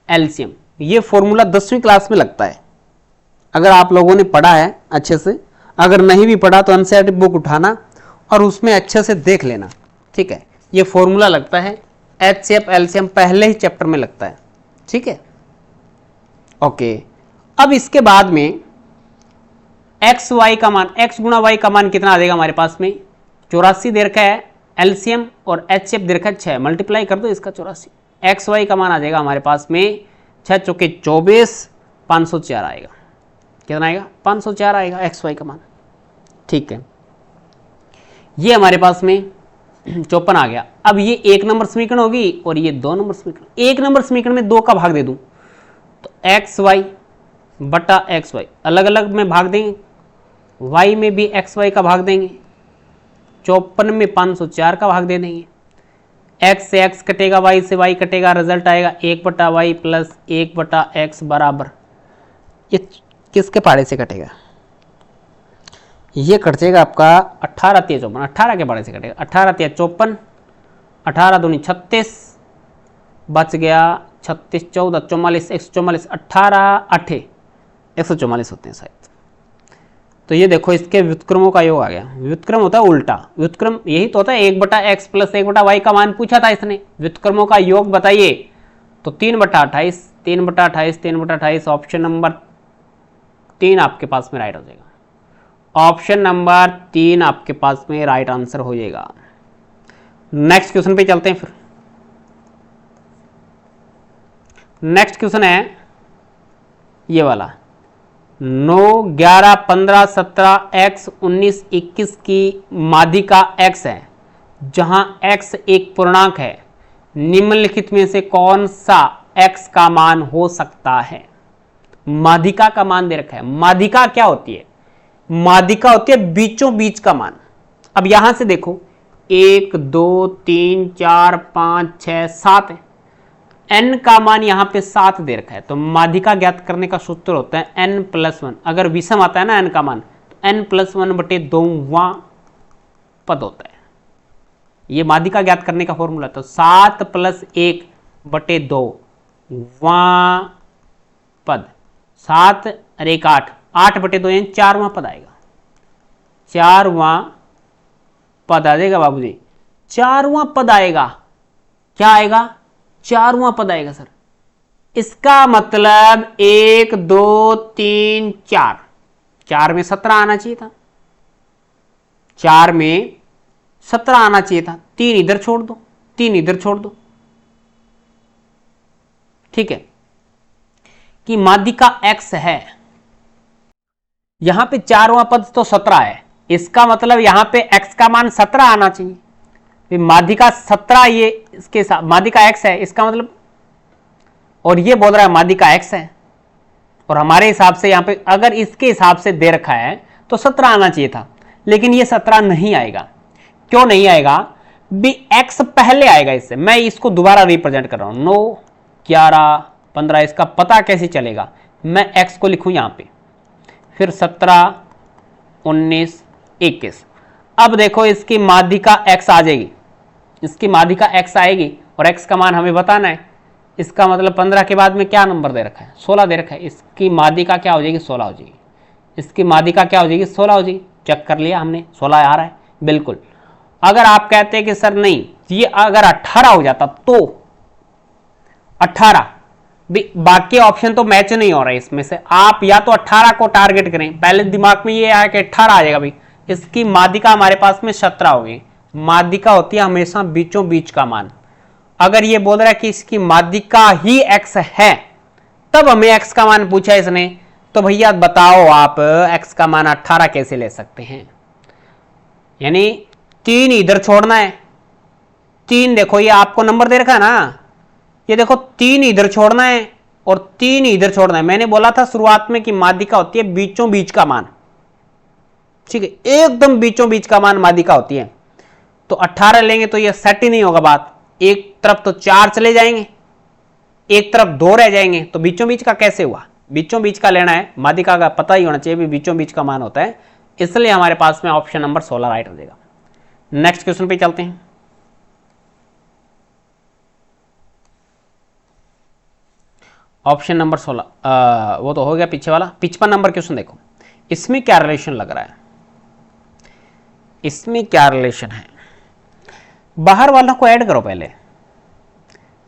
एलसीएम। ये फॉर्मूला 10वीं क्लास में लगता है, अगर आप लोगों ने पढ़ा है अच्छे से। अगर नहीं भी पढ़ा तो एनसीईआरटी बुक उठाना और उसमें अच्छे से देख लेना। ठीक है, ये फॉर्मूला लगता है एचसीएफ एलसीएम, पहले ही चैप्टर में लगता है। ठीक है, ओके। अब इसके बाद में एक्स वाई का मान, एक्स गुणा वाई का मान कितना आ जाएगा हमारे पास में, 84 दे रखा है एलसीएम और एचसीएफ दे रखा है 6, मल्टीप्लाई कर दो इसका 84। एक्स वाई का मान आ जाएगा हमारे पास में 6 चौके 24, 504 आएगा। कितना आएगा, 504 आएगा एक्स वाई का मान। ठीक है, ये हमारे पास में 54 आ गया। अब ये 1 नंबर समीकरण होगी और ये 2 नंबर समीकरण। 1 नंबर समीकरण में 2 का भाग दे दूं तो एक्स वाई बटा एक्स वाई, अलग अलग में भाग देंगे, y में भी एक्स वाई का भाग देंगे, 54 में 504 का भाग दे देंगे। x से x कटेगा, y से y कटेगा, रिजल्ट आएगा 1/y प्लस 1/x बराबर, ये किसके पाड़े से कटेगा, ये कट जाएगा आपका 18 × 54, 18 के पाड़े से कटेगा, 18 × 54, 18 दूनी 36, बच गया 36, 14, 44, 144, 18 8 144 होते हैं शायद। तो ये देखो इसके व्युत्क्रमों का योग आ गया। व्युत्क्रम होता है उल्टा, व्युत्क्रम यही तो होता है 1/x प्लस 1/y का मान पूछा था इसने, व्युत्क्रमों का योग बताइए, तो 3/28, 3/28, 3/28, ऑप्शन नंबर 3 आपके पास में राइट हो जाएगा। ऑप्शन नंबर 3 आपके पास में राइट आंसर हो जाएगा। नेक्स्ट क्वेश्चन पे चलते हैं। फिर नेक्स्ट क्वेश्चन है ये वाला, 9, 11, 15, 17, x, 19, 21 की माध्यिका x है, जहां x एक पूर्णांक है, निम्नलिखित में से कौन सा x का मान हो सकता है। माध्यिका का मान दे रखा है। माध्यिका क्या होती है, माध्यिका होती है बीचों बीच का मान। अब यहां से देखो 1 2 3 4 5 6 7 है, n का मान यहां पे 7 दे रखा है, तो माध्यिका ज्ञात करने का सूत्र होता है n+1। अगर विषम आता है ना n का मान, तो n+1/2वां पद होता है, ये माध्यिका ज्ञात करने का फॉर्मूला। तो 7 + 1/2 वां पद, 7 और एक 8, 8/2 यानी 4वां पद आएगा, 4वां पद आ जाएगा बाबूजी, 4वां पद आएगा। क्या आएगा? 4वां पद आएगा सर। इसका मतलब 1 2 3 4, 4 में 17 आना चाहिए था, 4 में 17 आना चाहिए था। 3 इधर छोड़ दो, 3 इधर छोड़ दो, ठीक है, कि माध्यिका x है। यहां पे 4वां पद तो 17 है, इसका मतलब यहां पे x का मान 17 आना चाहिए। माध्यिका 17 ये इसके साथ माध्यिका x है, इसका मतलब, और ये बोल रहा है माध्यिका x है, और हमारे हिसाब से यहां पे अगर इसके हिसाब से दे रखा है तो 17 आना चाहिए था, लेकिन ये 17 नहीं आएगा। क्यों नहीं आएगा? भी x पहले आएगा इससे। मैं इसको दोबारा रिप्रेजेंट कर रहा हूं, 9 11 15, इसका पता कैसे चलेगा? मैं x को लिखूं यहां पे, फिर 17 19 21। अब देखो इसकी माध्यिका x आ जाएगी, इसकी माध्यिका x आएगी, और x का मान हमें बताना है। इसका मतलब 15 के बाद में क्या नंबर दे रखा है? 16 दे रखा है। इसकी माध्यिका क्या हो जाएगी? 16 हो जाएगी। इसकी माध्यिका क्या हो जाएगी? 16 हो जाएगी। चेक कर लिया हमने, 16 आ रहा है बिल्कुल। अगर आप कहते हैं कि सर नहीं, ये अगर 18 हो जाता तो 18, बाकी ऑप्शन तो मैच नहीं हो रहा है इसमें से। आप या तो 18 को टारगेट करें, पहले दिमाग में ये आया कि 18 आ जाएगा भाई। इसकी माध्यिका हमारे पास में 17 हो गई। माध्यिका होती है हमेशा बीचों बीच का मान। अगर ये बोल रहा है कि इसकी माध्यिका ही x है, तब हमें x का मान पूछा इसने, तो भैया बताओ आप x का मान 18 कैसे ले सकते हैं? यानी 3 इधर छोड़ना है। 3 देखो, ये आपको नंबर दे रखा है ना, ये देखो 3 इधर छोड़ना है और 3 इधर छोड़ना है। मैंने बोला था शुरुआत में कि माध्यिका होती है बीचों बीच का मान, ठीक है, एकदम बीचों बीच का मान माध्यिका होती है। तो 18 लेंगे तो ये सेट ही नहीं होगा बात। एक तरफ तो 4 चले जाएंगे, एक तरफ 2 रह जाएंगे, तो बीचों बीच का कैसे हुआ? बीचों बीच का लेना है, माध्यिका का पता ही होना चाहिए भी बीचों बीच का मान होता है, इसलिए हमारे पास में ऑप्शन नंबर 16 राइट हो जाएगा। नेक्स्ट क्वेश्चन पे चलते हैं। ऑप्शन नंबर 16 वो तो हो गया पीछे वाला। 55 नंबर क्वेश्चन देखो, इसमें क्या रिलेशन लग रहा है? इसमें क्या रिलेशन है? बाहर वालों को ऐड करो पहले।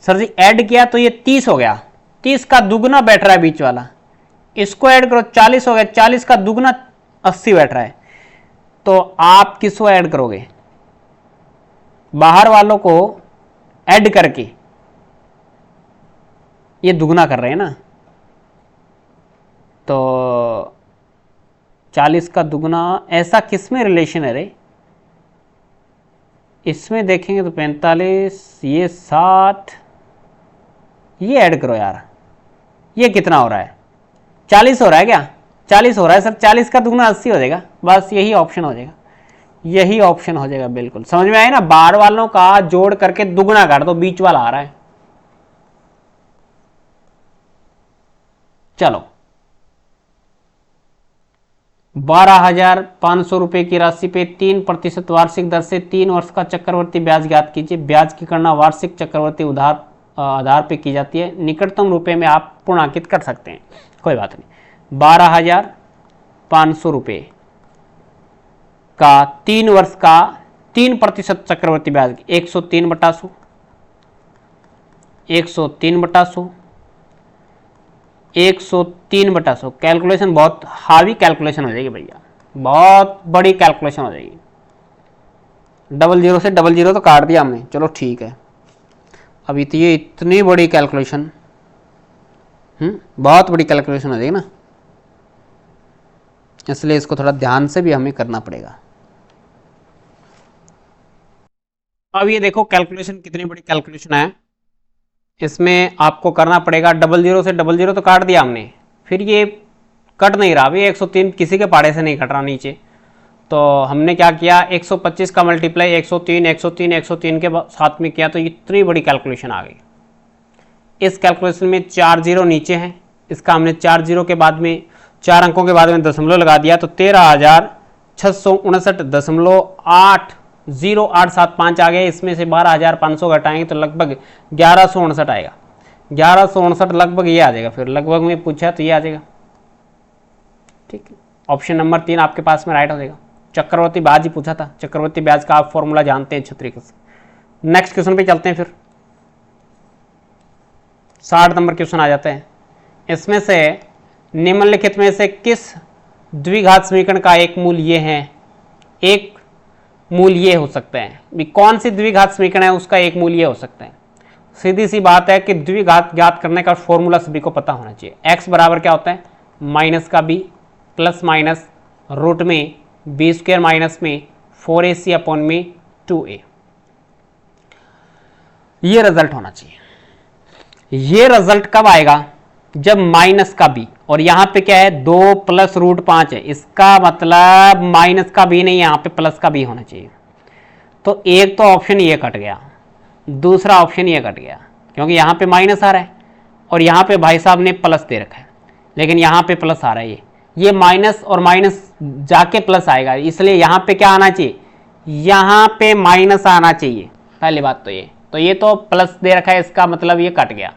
सर जी ऐड किया तो ये 30 हो गया, 30 का दुगना बैठ रहा है बीच वाला, इसको ऐड करो 40 हो गया, 40 का दुगना 80 बैठ रहा है। तो आप किसको ऐड करोगे? बाहर वालों को ऐड करके ये दुगना कर रहे हैं ना, तो 40 का दुगना, ऐसा किसमें रिलेशन है रे? इसमें देखेंगे तो 45, ये 60, ये ऐड करो यार, ये कितना हो रहा है? 40 हो रहा है क्या? 40 हो रहा है सर, 40 का दुगना 80 हो जाएगा, बस यही ऑप्शन हो जाएगा, यही ऑप्शन हो जाएगा। बिल्कुल समझ में आया ना? बाहर वालों का जोड़ करके दुगना कर दो, बीच वाला आ रहा है। चलो 12,500 रुपए की राशि पे 3% वार्षिक दर से 3 वर्ष का चक्रवर्ती ब्याज ज्ञात कीजिए। ब्याज की गणना वार्षिक चक्रवर्ती उधार आधार पे की जाती है। निकटतम रुपए में आप पूर्णांकित कर सकते हैं, कोई बात नहीं। 12,500 रुपए का 3 वर्ष का 3% चक्रवर्ती ब्याज 103/100, 103/100, 103/100। कैलकुलेशन बहुत हावी कैलकुलेशन हो जाएगी भैया, बहुत बड़ी कैलकुलेशन हो जाएगी। 00 से 00 तो काट दिया हमने, चलो ठीक है। अभी तो ये इतनी बड़ी कैलकुलेशन, बहुत बड़ी कैलकुलेशन हो जाएगी ना, इसलिए इसको थोड़ा ध्यान से भी हमें करना पड़ेगा। अब ये देखो कैलकुलेशन कितनी बड़ी कैलकुलेशन है, इसमें आपको करना पड़ेगा 00 से 00 तो काट दिया हमने, फिर ये कट नहीं रहा भाई, 103 किसी के पाड़े से नहीं कट रहा नीचे, तो हमने क्या किया 125 का मल्टीप्लाई 103 103 103 के साथ में किया, तो इतनी बड़ी कैलकुलेशन आ गई। इस कैलकुलेशन में 4 जीरो नीचे हैं, इसका हमने 4 जीरो के बाद में 4 अंकों के बाद में दशमलव लगा दिया, तो 13,659.80875 आ गया। इसमें से 12,500 घटाएंगे तो लगभग 1159 आएगा। 1159 लगभग ये आ जाएगा, फिर लगभग में पूछा तो ये आ जाएगा। ठीक है, ऑप्शन नंबर 3 आपके पास में राइट हो जाएगा। चक्रवर्ती ब्याज ही पूछा था, चक्रवर्ती ब्याज का आप फॉर्मूला जानते हैं अच्छे तरीके से। नेक्स्ट क्वेश्चन पे चलते हैं फिर। 60 नंबर क्वेश्चन आ जाते हैं। इसमें से निम्नलिखित में से किस द्विघात समीकरण का एक मूल ये है, एक मूल ये हो सकता है। भी कौन सी द्विघात समीकरण है उसका एक मूल ये हो सकता है। सीधी सी बात है कि द्विघात ज्ञात करने का फॉर्मूला सभी को पता होना चाहिए। x बराबर क्या होता है, माइनस का b प्लस माइनस रूट में बी स्क्वायर माइनस में 4ac अपॉन में 2a। ये रिजल्ट होना चाहिए। ये रिजल्ट कब आएगा, जब माइनस का b, और यहां पे क्या है 2 प्लस रूट 5 है, इसका मतलब माइनस का b नहीं, यहां पे प्लस का b होना चाहिए। तो एक तो ऑप्शन ये कट गया, दूसरा ऑप्शन ये कट गया, क्योंकि यहां पे माइनस आ रहा है और यहां पे भाई साहब ने प्लस दे रखा है, लेकिन यहां पे प्लस आ रहा है। ये माइनस और माइनस जाके प्लस आएगा, इसलिए यहां पे क्या आना चाहिए, यहां पे माइनस आना चाहिए। पहली बात तो ये तो प्लस दे रखा है, इसका मतलब ये कट गया।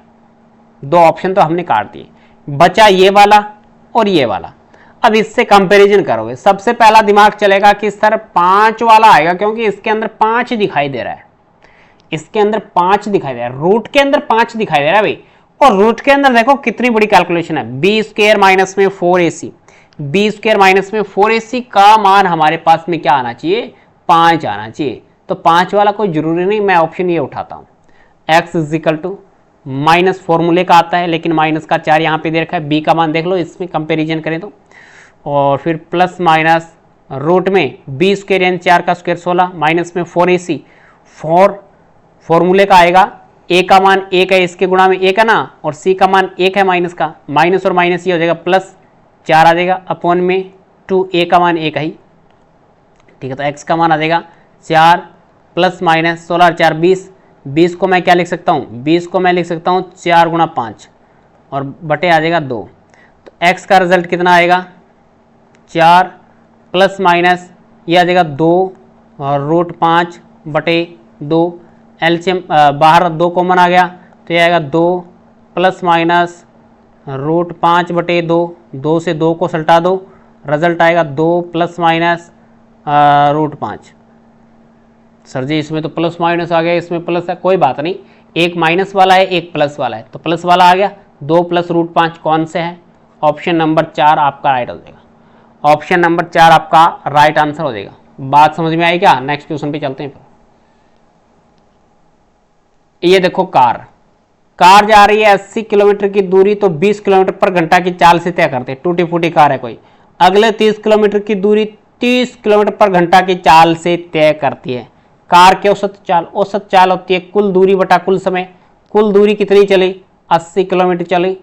दो ऑप्शन तो हमने काट दिए, बचा ये वाला और ये वाला। अब इससे कंपैरिजन करोगे, सबसे पहला दिमाग चलेगा कि सर 5 वाला आएगा, क्योंकि इसके अंदर 5 दिखाई दे रहा है, इसके अंदर 5 दिखाई दे रहा है, रूट के अंदर 5 दिखाई दे रहा है भाई। और रूट के अंदर देखो कितनी बड़ी कैलकुलेशन है, बी स्क्वायर माइनस में 4ac, बी स्क्वायर माइनस में 4ac का मान हमारे पास में क्या आना चाहिए, 5 आना चाहिए। तो 5 वाला कोई जरूरी नहीं, मैं ऑप्शन ये उठाता हूं, x is equal to minus फॉर्मूले का आता है, लेकिन माइनस का 4 यहाँ पे दे रखा है, b का मान देख लो, इसमें कंपेरिजन करें तो, और फिर प्लस माइनस रूट में बी स्क्वायर यानी 4 का स्क्वायर 16 माइनस में 4ac, 4 फॉर्मूले का आएगा, a का मान 1 है, इसके गुणा में 1 है ना, और c का मान 1 है माइनस का, माइनस और माइनस ये हो जाएगा प्लस 4 आ जाएगा अपॉन में 2, a का मान 1 है ही, ठीक है। तो x का मान आ जाएगा 4 प्लस माइनस 16 और 4 20, 20 को मैं क्या लिख सकता हूँ, 20 को मैं लिख सकता हूँ 4 गुणा 5 और बटे आ जाएगा 2। तो x का रिजल्ट कितना आएगा, 4 प्लस माइनस ये आ जाएगा 2 और रूट 5 बटे 2, एलसीएम बाहर 2 कॉमन आ गया तो ये आएगा 2 प्लस माइनस रूट 5 बटे 2, 2 से 2 को सल्टा दो, रिजल्ट आएगा 2 प्लस माइनस रूट 5। सर जी इसमें तो प्लस माइनस आ गया, इसमें प्लस है, कोई बात नहीं, एक माइनस वाला है एक प्लस वाला है, तो प्लस वाला आ गया। 2 प्लस रूट 5 कौन से है, ऑप्शन नंबर 4 आपका राइट हो जाएगा। ऑप्शन नंबर 4 आपका राइट आंसर हो जाएगा। बात समझ में आई क्या? नेक्स्ट क्वेश्चन पे चलते हैं। ये देखो कार जा रही है 80 किलोमीटर की दूरी तो 20 किलोमीटर पर घंटा की चाल से तय करते हैं, टूटी फूटी कार है कोई। अगले 30 किलोमीटर की दूरी 30 किलोमीटर पर घंटा की चाल से तय करती है। कार की औसत चाल होती है कुल दूरी बटा कुल समय। कुल दूरी कितनी चली, 80 किलोमीटर चली,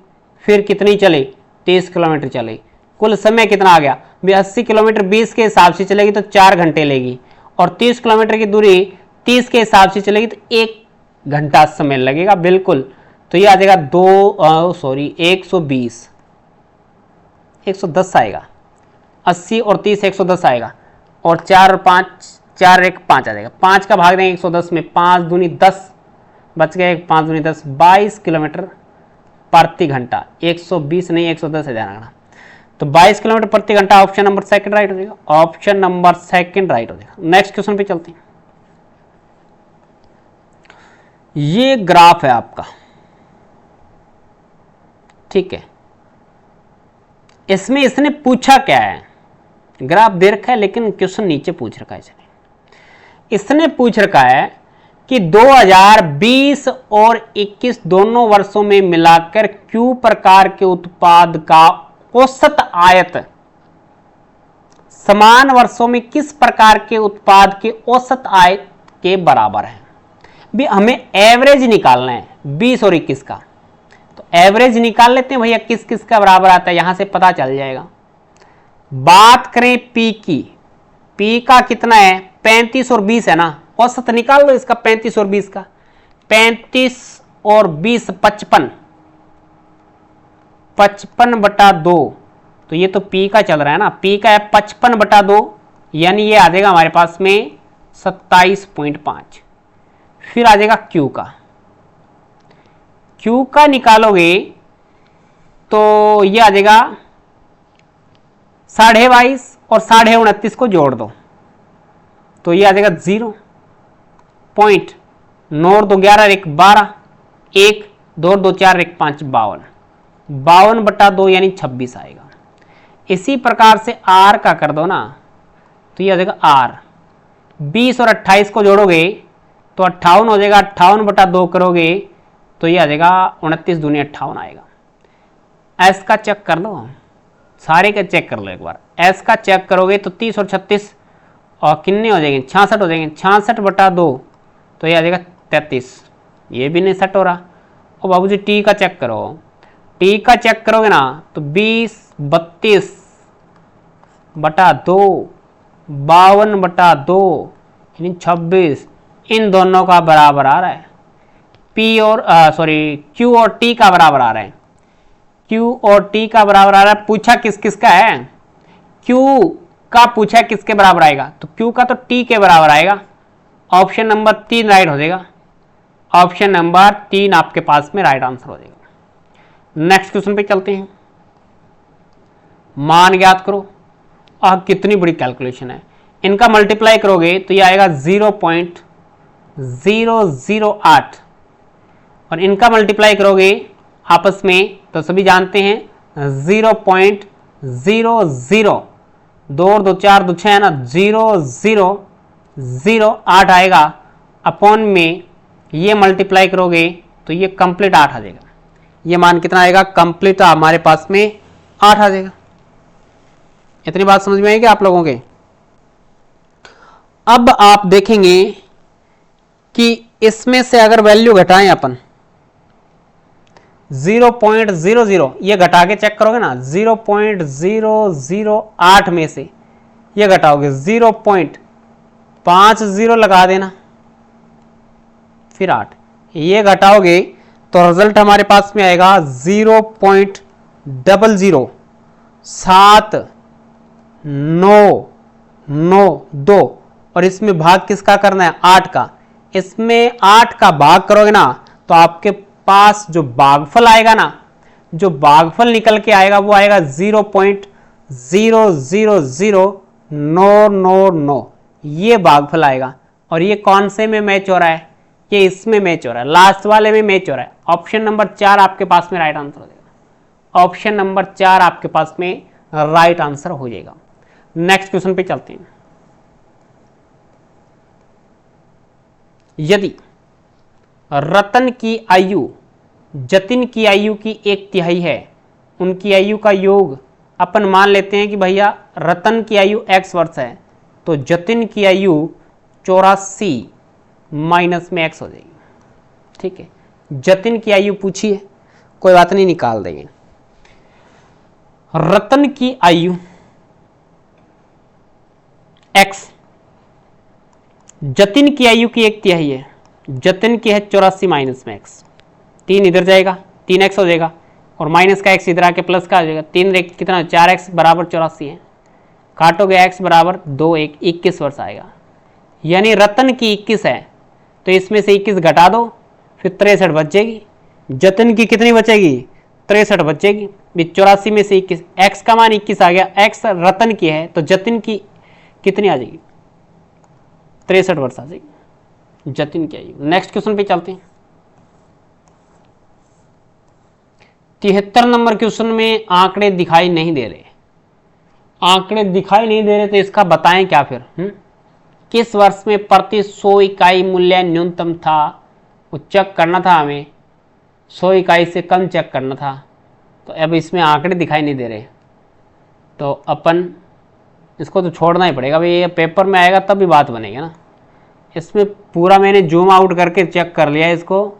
फिर कितनी चली, 30 किलोमीटर चली, कुल समय कितना आ गया भी 80 किलोमीटर 20 के हिसाब से चलेगी तो 4 घंटे लेगी, और 30 किलोमीटर की दूरी 30 के हिसाब से चलेगी तो 1 घंटा समय लगेगा। बिल्कुल, तो ये आ जाएगा 110 आएगा, 80 और 30 110 आएगा, और 4 और 5 4 1 5 आ जाएगा। 5 का भाग देंगे 110 में, 5 दूनी 10 बच गए, 5 दूनी 10, 22 किलोमीटर प्रति घंटा। 120 नहीं 110 है ध्यान रखना। तो 22 किलोमीटर प्रति घंटा ऑप्शन नंबर 2 राइट हो जाएगा। ऑप्शन नंबर 2 राइट हो जाएगा। नेक्स्ट क्वेश्चन पे चलते हैं। ये ग्राफ है आपका, ठीक है। इसमें इसने पूछा क्या है, ग्राफ दे रखा है लेकिन क्वेश्चन नीचे पूछ रखा है। इसने पूछ रखा है कि 2020 और 21 दोनों वर्षों में मिलाकर Q प्रकार के उत्पाद का औसत आयत समान वर्षों में किस प्रकार के उत्पाद के औसत आयत के बराबर है। भी हमें एवरेज निकालना है 20 और 21 का, तो एवरेज निकाल लेते हैं भैया, किस किस का बराबर आता है, यहां से पता चल जाएगा। बात करें P की, P का कितना है 35 और 20 है ना, औसत निकाल लो इसका 35 और 20 का। 35 और 20 55, 55 बटा 2, तो ये तो P का चल रहा है ना, P का है 55 बटा 2, यानी ये आ जाएगा हमारे पास में 27.5। फिर आ जाएगा Q का, Q का निकालोगे तो ये आ जाएगा 22.5 और 29.5 को जोड़ दो तो ये आ जाएगा 0 पॉइंट 9 2 11 1 12 1 2 2 4 1 5 52 52/2 यानी 26 आएगा। इसी प्रकार से R का कर दो ना तो ये आ जाएगा R 20 और 28 को जोड़ोगे तो 58 हो जाएगा। 58/2 करोगे तो ये आ जाएगा 29 दूनी 58 आएगा। S का चेक कर लो, सारे का चेक कर लो एक बार। S का चेक करोगे तो 30 और 36 और कितने हो जाएंगे 66 हो जाएंगे। 66/2 तो ये आ जाएगा 33, ये भी नहीं सेट हो रहा। और बाबूजी T का चेक करो, T का चेक करोगे ना तो 20 32/2 52/2 यानी 26 इन दोनों का बराबर आ रहा है। Q और T का बराबर आ रहा है। Q और T का बराबर आ रहा है। पूछा किस किस का है, Q का पूछा किसके बराबर आएगा तो Q का तो T के बराबर आएगा। ऑप्शन नंबर 3 राइट हो जाएगा। ऑप्शन नंबर 3 आपके पास में राइट आंसर हो जाएगा। नेक्स्ट क्वेश्चन पे चलते हैं। मान ज्ञात करो। कितनी बड़ी कैलकुलेशन है। इनका मल्टीप्लाई करोगे तो ये आएगा 0.008 और इनका मल्टीप्लाई करोगे आपस में तो सभी जानते हैं 0.00 2 और 2 4 2 6 है ना 0.008 आएगा। अपॉन में ये मल्टीप्लाई करोगे तो ये कंप्लीट 8 आ जाएगा। ये मान कितना आएगा कंप्लीट हमारे पास में 8 आ जाएगा। इतनी बात समझ में आएगी आप लोगों के। अब आप देखेंगे कि इसमें से अगर वैल्यू घटाएं अपन 0.00 ये घटा के चेक करोगे ना 0.008 में से ये घटाओगे 0.50 लगा देना फिर 8 ये घटाओगे तो रिजल्ट हमारे पास में आएगा 0.00792 और इसमें भाग किसका करना है 8 का। इसमें 8 का भाग करोगे ना तो आपके पास जो भागफल आएगा ना जो भागफल निकल के आएगा वो आएगा 0.000999 ये भागफल आएगा। और ये कौन से में मैच हो रहा है ये इसमें मैच हो रहा है, लास्ट वाले में मैच हो रहा है। ऑप्शन नंबर 4 आपके पास में राइट आंसर हो जाएगा। ऑप्शन नंबर 4 आपके पास में राइट आंसर हो जाएगा। नेक्स्ट क्वेश्चन पे चलते हैं। यदि रतन की आयु जतिन की आयु की 1/3 है, उनकी आयु का योग अपन मान लेते हैं कि भैया रतन की आयु x वर्ष है तो जतिन की आयु 84 माइनस में x हो जाएगी। ठीक है, जतिन की आयु पूछी है, कोई बात नहीं निकाल देंगे। रतन की आयु x, जतिन की आयु की 1/3 है, जतिन की है 84 माइनस में x, 3 इधर जाएगा 3x हो जाएगा और माइनस का x इधर आके प्लस का आ जाएगा। 3 कितना 4x बराबर 84 है, काटोगे x बराबर 2 1 21 वर्ष आएगा। यानी रतन की 21 है तो इसमें से 21 घटा दो फिर 63 बचेगी। जतिन की कितनी बचेगी 63 बचेगी। 84 में से 21 x का मान 21 आ गया। x रतन की है तो जतिन की कितनी आ जाएगी 63 वर्ष आ जाएगी जतिन की आयु। नेक्स्ट क्वेश्चन पे चलते हैं। 73 नंबर क्वेश्चन में आंकड़े दिखाई नहीं दे रहे। आंकड़े दिखाई नहीं दे रहे तो इसका बताएं क्या फिर किस वर्ष में प्रति 100 इकाई मूल्य न्यूनतम था वो चेक करना था हमें। 100 इकाई से कम चेक करना था तो अब इसमें आंकड़े दिखाई नहीं दे रहे तो अपन इसको तो छोड़ना ही पड़ेगा भाई। ये पेपर में आएगा तब भी बात बनेगी ना। इसमें पूरा मैंने जूम आउट करके चेक कर लिया इसको।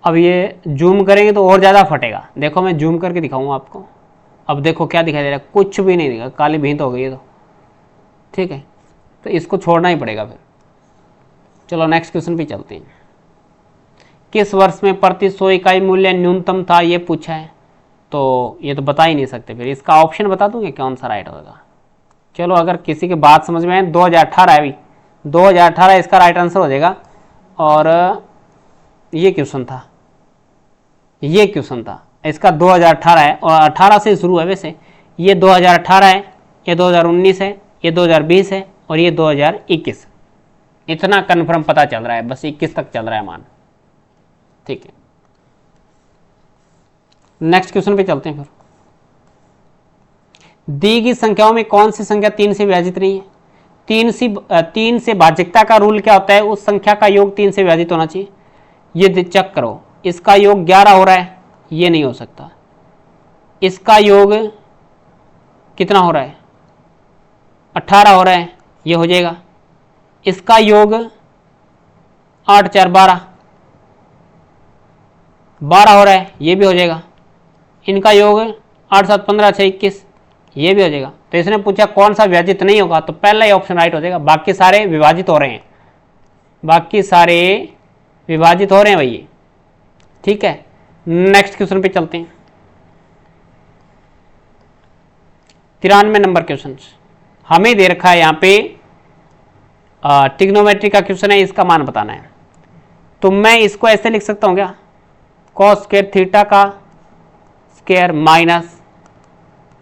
अब ये जूम करेंगे तो और ज़्यादा फटेगा। देखो मैं जूम करके दिखाऊंगा आपको। अब देखो क्या दिखाई दे रहा है, कुछ भी नहीं दिखा, काली भींत हो गई है तो ठीक है, तो इसको छोड़ना ही पड़ेगा फिर। चलो नेक्स्ट क्वेश्चन पे चलते हैं। किस वर्ष में प्रति 100 इकाई मूल्य न्यूनतम था ये पूछा है तो ये तो बता ही नहीं सकते। फिर इसका ऑप्शन बता दूंगे कौन सा राइट होगा। चलो अगर किसी की बात समझ में आए 2018 है, अभी 2018 इसका राइट आंसर हो जाएगा। और ये क्वेश्चन था, ये क्वेश्चन था, इसका 2018 है और 18 से शुरू है। वैसे ये 2018 है ये 2019 है, ये 2020 है और ये 2021। इतना कन्फर्म पता चल रहा है, बस 21 तक चल रहा है मान। ठीक है, नेक्स्ट क्वेश्चन पे चलते हैं। फिर दी गई संख्याओं में कौन सी संख्या 3 से विभाजित नहीं है? 3 से भाज्यता का रूल क्या होता है? उस संख्या का योग 3 से विभाजित होना चाहिए। ये चेक करो, इसका योग 11 हो रहा है, ये नहीं हो सकता। इसका योग कितना हो रहा है? 18 हो रहा है, ये हो जाएगा। इसका योग 8 4 12 हो रहा है, ये भी हो जाएगा। इनका योग 8 7 15 6 21, ये भी हो जाएगा। तो इसने पूछा कौन सा विभाजित नहीं होगा, तो पहला ही ऑप्शन राइट हो जाएगा। बाकी सारे विभाजित हो रहे हैं, बाकी सारे विभाजित हो रहे हैं भैया। ठीक है, नेक्स्ट क्वेश्चन पे चलते हैं। 93 नंबर क्वेश्चन हमें दे रखा है यहाँ पे, ट्रिग्नोमेट्री का क्वेश्चन है, इसका मान बताना है। तो मैं इसको ऐसे लिख सकता हूँ क्या? कॉस स्क्वायर थीटा का स्क्वायर माइनस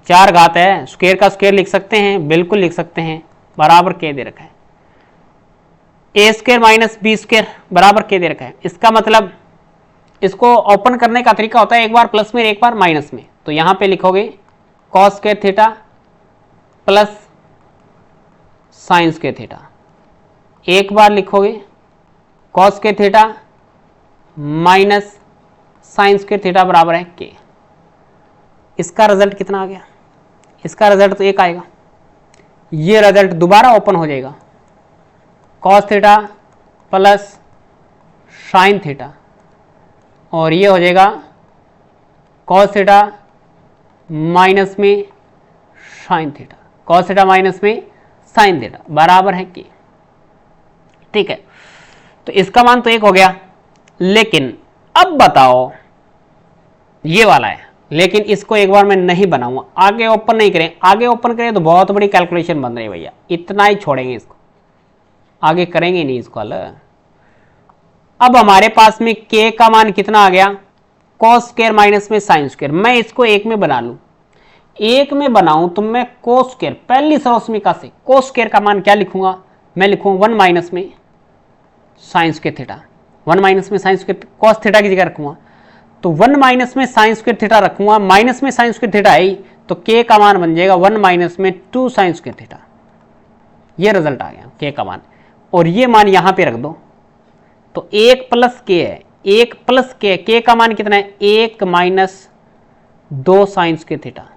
4 घात है, स्क्वायर का स्क्वायर लिख सकते हैं, बिल्कुल लिख सकते हैं, बराबर के दे रखा है। ए स्क्वायर माइनस बी स्क्वायर बराबर के दे रखा है। इसका मतलब इसको ओपन करने का तरीका होता है एक बार प्लस में एक बार माइनस में। तो यहां पे लिखोगे cos square theta plus sine square theta, एक बार लिखोगे cos square theta minus sine square theta बराबर है के। इसका रिजल्ट कितना आ गया? इसका रिजल्ट तो 1 आएगा। ये रिजल्ट दोबारा ओपन हो जाएगा, cos theta plus sine theta, और ये हो जाएगा कॉस थीटा माइनस में sine theta, cos theta minus में साइन थीटा बराबर है कि। ठीक है, तो इसका मान तो 1 हो गया। लेकिन अब बताओ, ये वाला है, लेकिन इसको एक बार मैं नहीं बनाऊंगा, आगे ओपन नहीं करें। आगे ओपन करें तो बहुत बड़ी कैलकुलेशन बन रही है भैया, इतना ही छोड़ेंगे इसको, आगे करेंगे नहीं इसको अलग। अब हमारे पास में k का मान कितना आ गया? cos स्क्वायर माइनस में साइन स्क्वायर। मैं इसको 1 में बना लूं, 1 में बनाऊं तो मैं cos स्क्वायर पहली सरोस्मिका से cos स्क्वायर का मान क्या लिखूंगा? मैं लिखूंगा 1 माइनस में साइन स्क्वायर थीटा, 1 माइनस में साइन स्क्वायर cos थीटा की जगह रखूंगा। तो 1 माइनस में साइन स्क्वायर थीटा रखूंगा, माइनस में साइन स्क्वायर थीटा आई तो k का मान बन जाएगा 1 माइनस में 2 साइन स्क्वायर थीटा। ये रिजल्ट आ गया k का मान, और ये मान यहां पे रख दो। तो 1 प्लस k है, 1 प्लस k का मान कितना है? 1 minus 2 sine square theta,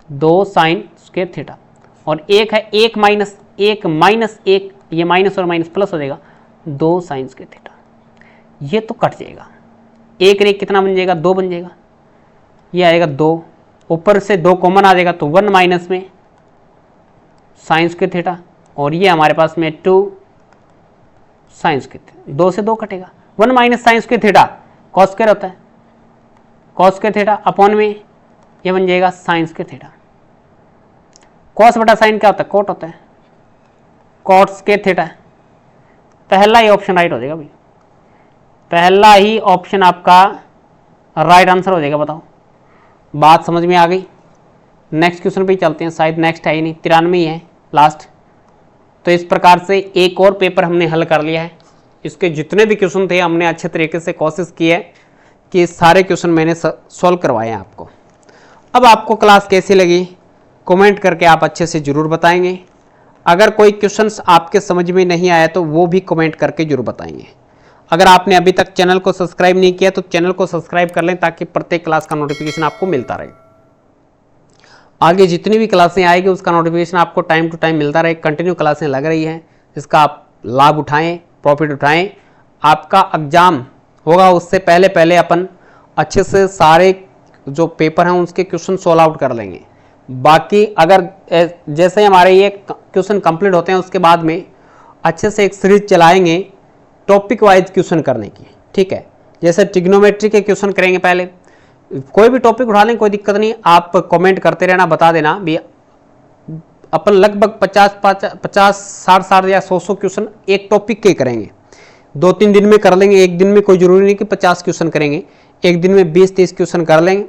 2 sine square theta, और 1 है 1 माइनस 1 माइनस 1, ये माइनस और माइनस प्लस हो जाएगा 2 साइन स्क्वायर थीटा। ये तो कट जाएगा, 1 रे कितना बन जाएगा? 2 बन जाएगा, ये आएगा 2, ऊपर से 2 कॉमन आ जाएगा तो 1 माइनस में साइन स्क्वायर थीटा, और ये हमारे पास में 2 साइन स्क्वायर थीटा, 2 से 2 कटेगा। 1 minus sine square theta cos square होता है, कॉस स्क्वायर थीटा अपॉन में ये बन जाएगा साइन स्क्वायर थीटा। कॉस बटा साइन क्या होता है? कोट होता है, कॉट स्क्वायर थीटा। पहला ही ऑप्शन राइट हो जाएगा भाई, पहला ही ऑप्शन आपका राइट आंसर हो जाएगा। बताओ, बात समझ में आ गई? नेक्स्ट क्वेश्चन पे ही चलते हैं, शायद नेक्स्ट है ही नहीं, 93 ही है लास्ट। तो इस प्रकार से एक और पेपर हमने हल कर लिया है। इसके जितने भी क्वेश्चन थे हमने अच्छे तरीके से कोशिश की है कि सारे क्वेश्चन मैंने सॉल्व करवाए हैं आपको। अब आपको क्लास कैसी लगी कमेंट करके आप अच्छे से ज़रूर बताएंगे। अगर कोई क्वेश्चंस आपके समझ में नहीं आया तो वो भी कमेंट करके जरूर बताएंगे। अगर आपने अभी तक चैनल को सब्सक्राइब नहीं किया तो चैनल को सब्सक्राइब कर लें ताकि प्रत्येक क्लास का नोटिफिकेशन आपको मिलता रहे। आगे जितनी भी क्लासें आएगी उसका नोटिफिकेशन आपको टाइम टू टाइम मिलता रहे। कंटिन्यू क्लासें लग रही हैं, इसका आप लाभ उठाएं, प्रॉफिट उठाएं। आपका एग्जाम होगा उससे पहले पहले अपन अच्छे से सारे जो पेपर हैं उसके क्वेश्चन सॉल्व आउट कर लेंगे। बाकी अगर जैसे हमारे ये क्वेश्चन कंप्लीट होते हैं उसके बाद में अच्छे से एक सीरीज चलाएंगे टॉपिक वाइज क्वेश्चन करने की, ठीक है। जैसे ट्रिग्नोमेट्री के क्वेश्चन करेंगे, पहले कोई भी टॉपिक उठा लें, कोई दिक्कत नहीं, आप कमेंट करते रहना, बता देना भी। अपन लगभग 50-60 या 100 क्वेश्चन एक टॉपिक के करेंगे, 2-3 दिन में कर लेंगे। एक दिन में कोई जरूरी नहीं कि 50 क्वेश्चन करेंगे, एक दिन में 20-30 क्वेश्चन कर लेंगे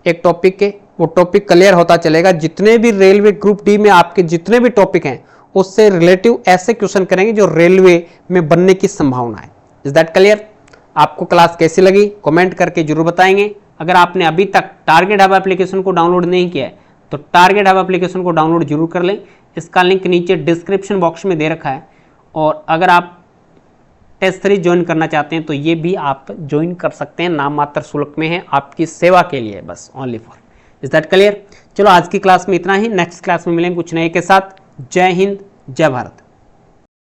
एक टॉपिक के, वो टॉपिक क्लियर होता चलेगा। जितने भी रेलवे ग्रुप डी में आपके जितने भी टॉपिक हैं उससे रिलेटिव ऐसे क्वेश्चन करेंगे जो रेलवे में बनने की संभावना है। Is that clear? आपको क्लास कैसी लगी कमेंट करके जरूर बताएंगे। अगर आपने अभी तक टारगेट हब एप्लीकेशन को डाउनलोड नहीं किया है तो टारगेट हब एप्लीकेशन को डाउनलोड जरूर कर लें। इसका लिंक नीचे डिस्क्रिप्शन बॉक्स में दे रखा है। और अगर आप टेस्ट सीरीज ज्वाइन करना चाहते हैं तो ये भी आप ज्वाइन कर सकते हैं, नाम मात्र शुल्क में है, आपकी सेवा के लिए बस, only for. Is that clear? चलो आज की क्लास में इतना ही, नेक्स्ट क्लास में मिलेंगे कुछ नए के साथ। जय हिंद, जय भारत।